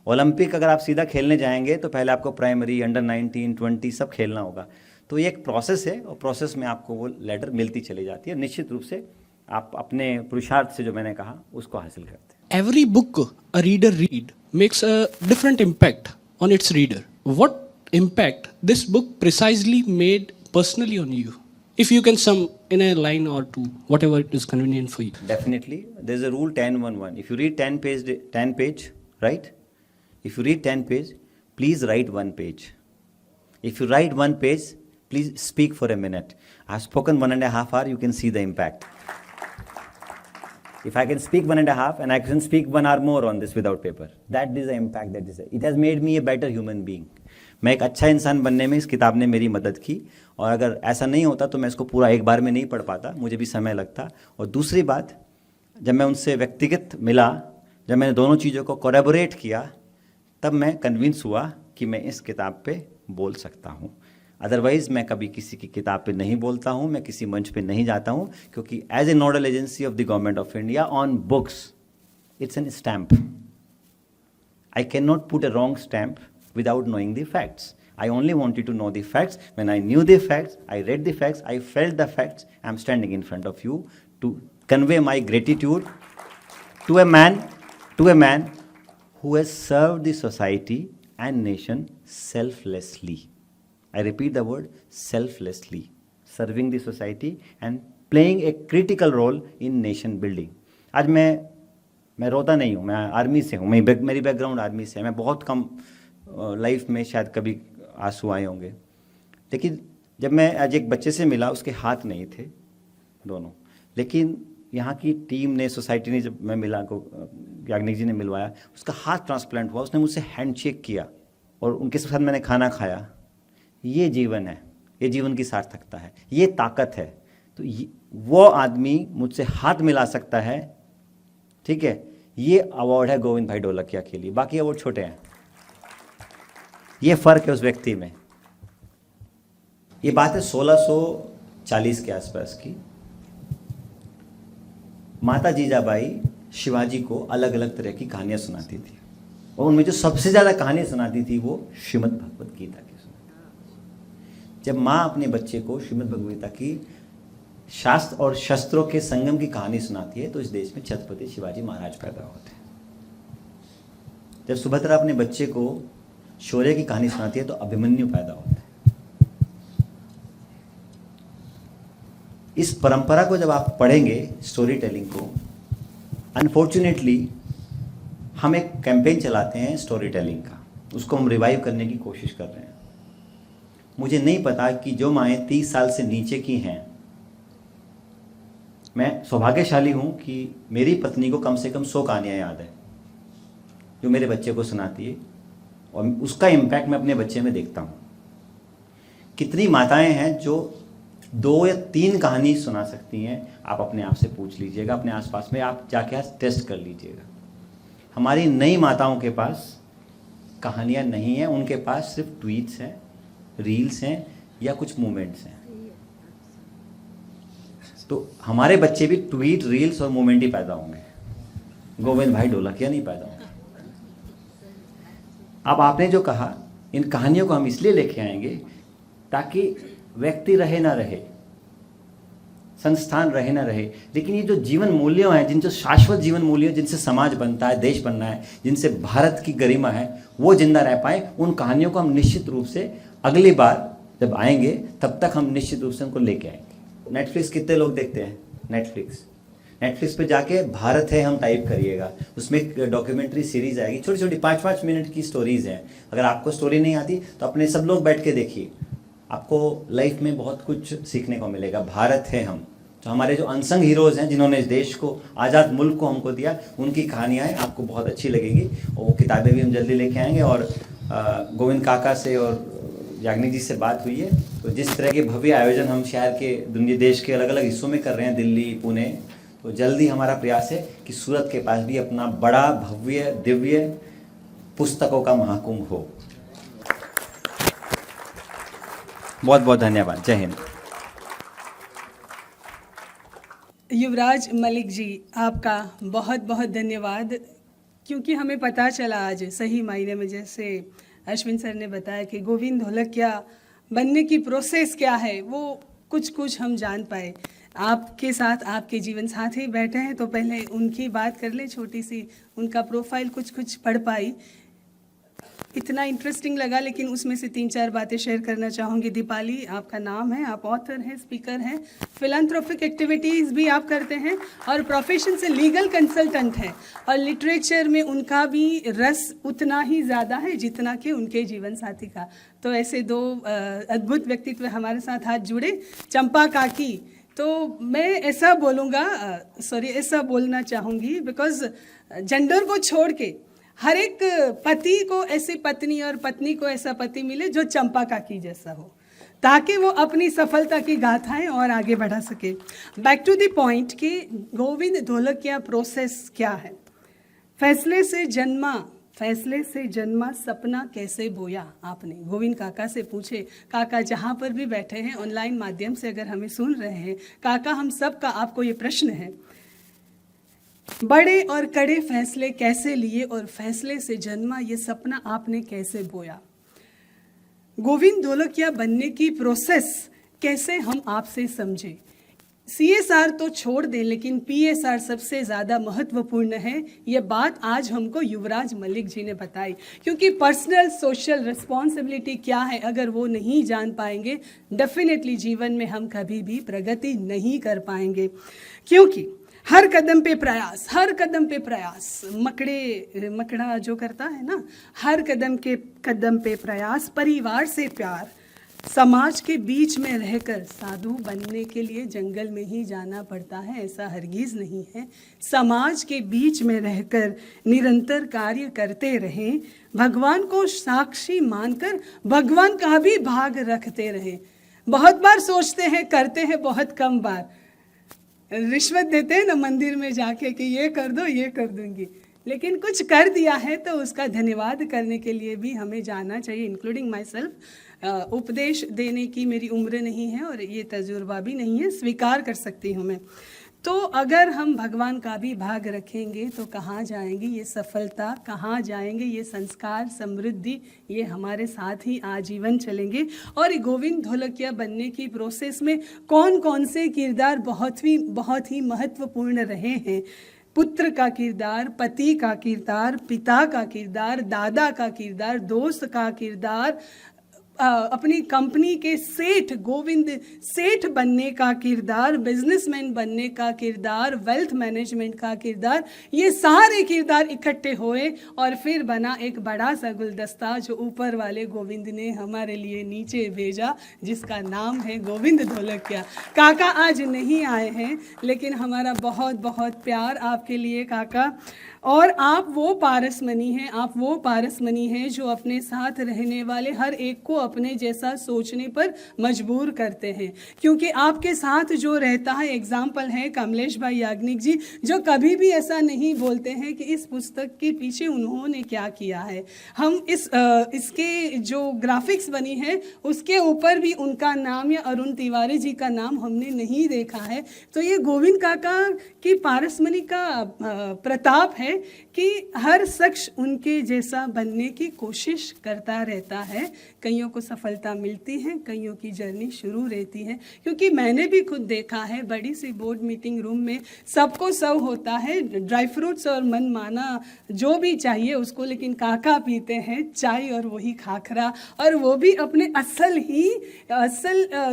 ओलंपिक अगर आप सीधा खेलने जाएंगे तो पहले आपको प्राइमरी, अंडर 19, 20 सब खेलना होगा। तो ये एक प्रोसेस है और प्रोसेस में आपको वो लेटर मिलती चली जाती है। निश्चित रूप से आप अपने पुरुषार्थ से जो मैंने कहा उसको हासिल करते हैं। Every book a reader read makes a different impact on its reader. What impact this book precisely made personally on you? If you can sum in a line or two, whatever is convenient for you. Definitely, there's a rule 10-1-1. If you read 10 page, right? If you read 10 page, please write 1 page. If you write 1 page, please speak for a minute. I've spoken 1.5 hours, you can see the impact. If I can speak 1.5 and I can speak 1 hour more on this without paper, that is the impact that is there. It has made me a better human being. मैं एक अच्छा इंसान बनने में इस किताब ने मेरी मदद की, और अगर ऐसा नहीं होता तो मैं इसको पूरा एक बार में नहीं पढ़ पाता, मुझे भी समय लगता। और दूसरी बात, जब मैं उनसे व्यक्तिगत मिला, जब मैंने दोनों चीज़ों को कोलैबोरेट किया, तब मैं कन्विंस हुआ कि मैं इस किताब पे बोल सकता हूँ। अदरवाइज़ मैं कभी किसी की किताब पे नहीं बोलता हूँ, मैं किसी मंच पे नहीं जाता हूँ, क्योंकि as a nodal agency of the government of India on books, it's an stamp. I cannot put a wrong stamp without knowing the facts. I only wanted to know the facts. When I knew the facts, I read the facts, I felt the facts. I'm standing in front of you to convey my gratitude to a man who has served the society and nation selflessly. I repeat the word selflessly, serving the society and playing a critical role in nation building. आज मैं रोता नहीं हूँ, मैं आर्मी से हूँ, मेरी बैकग्राउंड आर्मी से है। मैं बहुत कम लाइफ में शायद कभी आंसू आए होंगे, लेकिन जब मैं आज एक बच्चे से मिला, उसके हाथ नहीं थे दोनों, लेकिन यहाँ की टीम ने, सोसाइटी ने, जब मैं मिला को याग्निक जी ने मिलवाया, उसका हाथ ट्रांसप्लांट हुआ, उसने मुझसे हैंडशेक किया और उनके साथ मैंने खाना खाया। ये जीवन है, ये जीवन की सार्थकता है, ये ताकत है। तो वो आदमी मुझसे हाथ मिला सकता है, ठीक है, ये अवार्ड है गोविंद भाई ढोलकिया के लिए, बाकी अवार्ड छोटे हैं। ये फर्क है उस व्यक्ति में। ये बात है 1640 के आसपास की। माता जीजाबाई शिवाजी को अलग अलग तरह की कहानियां सुनाती थी, और उनमें जो सबसे ज्यादा कहानी सुनाती थी वो श्रीमद् भगवत गीता की सुनाती। जब माँ अपने बच्चे को श्रीमद् भगवत गीता की शास्त्र और शस्त्रों के संगम की कहानी सुनाती है, तो इस देश में छत्रपति शिवाजी महाराज पैदा होते हैं। जब सुभद्रा अपने बच्चे को शौर्य की कहानी सुनाती है, तो अभिमन्यु पैदा होता है। इस परंपरा को जब आप पढ़ेंगे, स्टोरी टेलिंग को, अनफॉर्चुनेटली हम एक कैंपेन चलाते हैं स्टोरी टेलिंग का, उसको हम रिवाइव करने की कोशिश कर रहे हैं। मुझे नहीं पता कि जो माएँ 30 साल से नीचे की हैं, मैं सौभाग्यशाली हूँ कि मेरी पत्नी को कम से कम 100 कहानियाँ याद है जो मेरे बच्चे को सुनाती है, और उसका इम्पैक्ट मैं अपने बच्चे में देखता हूँ। कितनी माताएं हैं जो 2 या 3 कहानी सुना सकती हैं, आप अपने आप से पूछ लीजिएगा, अपने आसपास में आप जाके टेस्ट कर लीजिएगा। हमारी नई माताओं के पास कहानियाँ नहीं हैं, उनके पास सिर्फ ट्वीट्स हैं, रील्स हैं या कुछ मूवमेंट्स हैं। तो हमारे बच्चे भी ट्वीट, रील्स और मूवमेंट ही पैदा होंगे, गोविंद भाई ढोलकिया नहीं पैदा होंगे। अब आपने जो कहा, इन कहानियों को हम इसलिए लेके आएंगे ताकि व्यक्ति रहे ना रहे, संस्थान रहे ना रहे, लेकिन ये जो जीवन मूल्यों हैं, जिन जो शाश्वत जीवन मूल्य, जिनसे समाज बनता है, देश बनना है, जिनसे भारत की गरिमा है, वो जिंदा रह पाए, उन कहानियों को हम निश्चित रूप से अगली बार जब आएंगे, तब तक हम निश्चित रूप से उनको लेके आएंगे। नेटफ्लिक्स कितने लोग देखते हैं? नेटफ्लिक्स पे जाके भारत है हम टाइप करिएगा, उसमें एक डॉक्यूमेंट्री सीरीज आएगी, छोटी छोटी 5-5 मिनट की स्टोरीज हैं। अगर आपको स्टोरी नहीं आती तो अपने सब लोग बैठ के देखिए, आपको लाइफ में बहुत कुछ सीखने को मिलेगा। भारत है हम, तो हमारे जो अनसंग हीरोज़ हैं, जिन्होंने इस देश को, आज़ाद मुल्क को हमको दिया, उनकी कहानियाँ आपको बहुत अच्छी लगेंगी। और वो किताबें भी हम जल्दी लेके आएंगे। और गोविंद काका से और याग्निक जी से बात हुई है, तो जिस तरह के भव्य आयोजन हम शहर के, दुनिया, देश के अलग अलग हिस्सों में कर रहे हैं, दिल्ली, पुणे, तो जल्दी हमारा प्रयास है कि सूरत के पास भी अपना बड़ा भव्य दिव्य पुस्तकों का महाकुंभ हो। बहुत बहुत धन्यवाद। जय हिंद। युवराज मलिक जी, आपका बहुत बहुत धन्यवाद, क्योंकि हमें पता चला आज सही मायने में, जैसे अश्विन सर ने बताया कि गोविंद ढोलकिया बनने की प्रोसेस क्या है, वो कुछ हम जान पाए। आपके साथ आपके जीवन साथी बैठे हैं, तो पहले उनकी बात कर लें, छोटी सी उनका प्रोफाइल कुछ पढ़ पाई, इतना इंटरेस्टिंग लगा, लेकिन उसमें से 3-4 बातें शेयर करना चाहूँगी। दीपाली आपका नाम है, आप ऑथर हैं, स्पीकर हैं, फिलैंथ्रोपिक एक्टिविटीज़ भी आप करते हैं, और प्रोफेशन से लीगल कंसल्टेंट हैं, और लिटरेचर में उनका भी रस उतना ही ज़्यादा है जितना कि उनके जीवन साथी का। तो ऐसे 2 अद्भुत व्यक्तित्व हमारे साथ आज जुड़े। चंपा काकी, तो मैं ऐसा बोलूँगा, ऐसा बोलना चाहूँगी, बिकॉज जेंडर को छोड़ के हर एक पति को ऐसी पत्नी और पत्नी को ऐसा पति मिले जो चंपा काकी जैसा हो, ताकि वो अपनी सफलता की गाथाएं और आगे बढ़ा सके। बैक टू द पॉइंट कि गोविंद ढोलकिया प्रोसेस क्या है। फैसले से जन्मा सपना कैसे बोया। आपने गोविंद काका से पूछे, काका जहाँ पर भी बैठे हैं ऑनलाइन माध्यम से अगर हमें सुन रहे हैं, काका हम सब का आपको ये प्रश्न है, बड़े और कड़े फैसले कैसे लिए और फैसले से जन्मा ये सपना आपने कैसे बोया। गोविंद ढोलकिया बनने की प्रोसेस कैसे हम आपसे समझे। CSR तो छोड़ दें, लेकिन PSR सबसे ज़्यादा महत्वपूर्ण है। ये बात आज हमको युवराज मलिक जी ने बताई, क्योंकि पर्सनल सोशल रिस्पॉन्सिबिलिटी क्या है अगर वो नहीं जान पाएंगे, डेफिनेटली जीवन में हम कभी भी प्रगति नहीं कर पाएंगे। क्योंकि हर कदम पे प्रयास, मकड़ा जो करता है ना, हर कदम पे प्रयास, परिवार से प्यार, समाज के बीच में रहकर साधु बनने के लिए जंगल में ही जाना पड़ता है, ऐसा हरगिज नहीं है। समाज के बीच में रहकर निरंतर कार्य करते रहें, भगवान को साक्षी मानकर भगवान का भी भाग रखते रहें। बहुत बार सोचते हैं, करते हैं बहुत कम बार, रिश्वत देते हैं ना मंदिर में जाके कि ये कर दो, ये कर दूंगी, लेकिन कुछ कर दिया है तो उसका धन्यवाद करने के लिए भी हमें जाना चाहिए, इंक्लूडिंग माई सेल्फ। उपदेश देने की मेरी उम्र नहीं है और ये तजुर्बा भी नहीं है, स्वीकार कर सकती हूँ मैं। तो अगर हम भगवान का भी भाग रखेंगे तो कहाँ जाएंगी ये सफलता, कहाँ जाएंगे ये संस्कार, समृद्धि, ये हमारे साथ ही आजीवन चलेंगे। और गोविंद ढोलकिया बनने की प्रोसेस में कौन कौन से किरदार बहुत ही महत्वपूर्ण रहे हैं। पुत्र का किरदार, पति का किरदार, पिता का किरदार, दादा का किरदार, दोस्त का किरदार, अपनी कंपनी के सेठ, गोविंद सेठ बनने का किरदार, बिजनेसमैन बनने का किरदार, वेल्थ मैनेजमेंट का किरदार, ये सारे किरदार इकट्ठे हुए और फिर बना एक बड़ा सा गुलदस्ता जो ऊपर वाले गोविंद ने हमारे लिए नीचे भेजा, जिसका नाम है गोविंद ढोलकिया। काका आज नहीं आए हैं, लेकिन हमारा बहुत बहुत प्यार आपके लिए काका। और आप वो पारसमणि हैं जो अपने साथ रहने वाले हर एक को अपने जैसा सोचने पर मजबूर करते हैं, क्योंकि आपके साथ जो रहता है, एग्जाम्पल है कमलेश भाई याग्निक जी, जो कभी भी ऐसा नहीं बोलते हैं कि इस पुस्तक के पीछे उन्होंने क्या किया है। हम इसके जो ग्राफिक्स बनी है उसके ऊपर भी उनका नाम या अरुण तिवारी जी का नाम हमने नहीं देखा है। तो ये गोविंद काका की पारसमणि का प्रताप है कि हर शख्स उनके जैसा बनने की कोशिश करता रहता है। कईयों को सफलता मिलती है, कईयों की जर्नी शुरू रहती है, क्योंकि मैंने भी खुद देखा है बड़ी सी बोर्ड मीटिंग रूम में सबको सर्व होता है ड्राई फ्रूट्स और मनमाना जो भी चाहिए उसको, लेकिन काका पीते हैं चाय और वही खाखरा, और वो भी अपने असल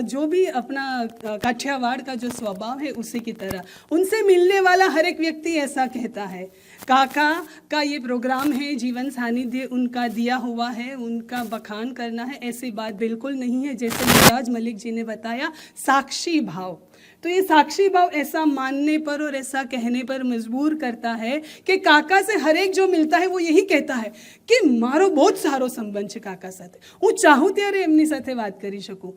जो भी अपना काठियावाड़ का जो स्वभाव है उसी की तरह। उनसे मिलने वाला हर एक व्यक्ति ऐसा कहता है। काका का ये प्रोग्राम है, जीवन सानिध्य उनका दिया हुआ है, उनका बखान करना है, ऐसी बात बिल्कुल नहीं है। जैसे युवराज मलिक जी ने बताया, साक्षी भाव, तो ये साक्षी भाव ऐसा मानने पर और ऐसा कहने पर मजबूर करता है कि काका से हर एक जो मिलता है वो यही कहता है कि मारो बहुत सारो संबंध છે કાકા સાથે, હું ચાહું ત્યારે એમની સાથે વાત કરી શકું।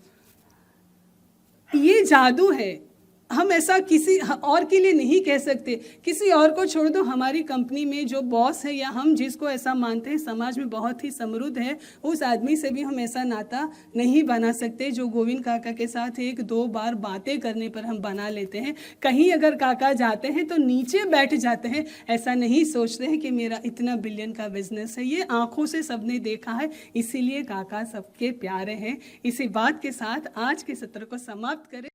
ये जादू है। हम ऐसा किसी और के लिए नहीं कह सकते। किसी और को छोड़ दो, हमारी कंपनी में जो बॉस है या हम जिसको ऐसा मानते हैं समाज में बहुत ही समृद्ध है, उस आदमी से भी हम ऐसा नाता नहीं बना सकते जो गोविंद काका के साथ एक दो बार बातें करने पर हम बना लेते हैं। कहीं अगर काका जाते हैं तो नीचे बैठ जाते हैं, ऐसा नहीं सोचते हैं कि मेरा इतना बिलियन का बिजनेस है। ये आंखों से सबने देखा है, इसीलिए काका सबके प्यारे हैं। इसी बात के साथ आज के सत्र को समाप्त करें।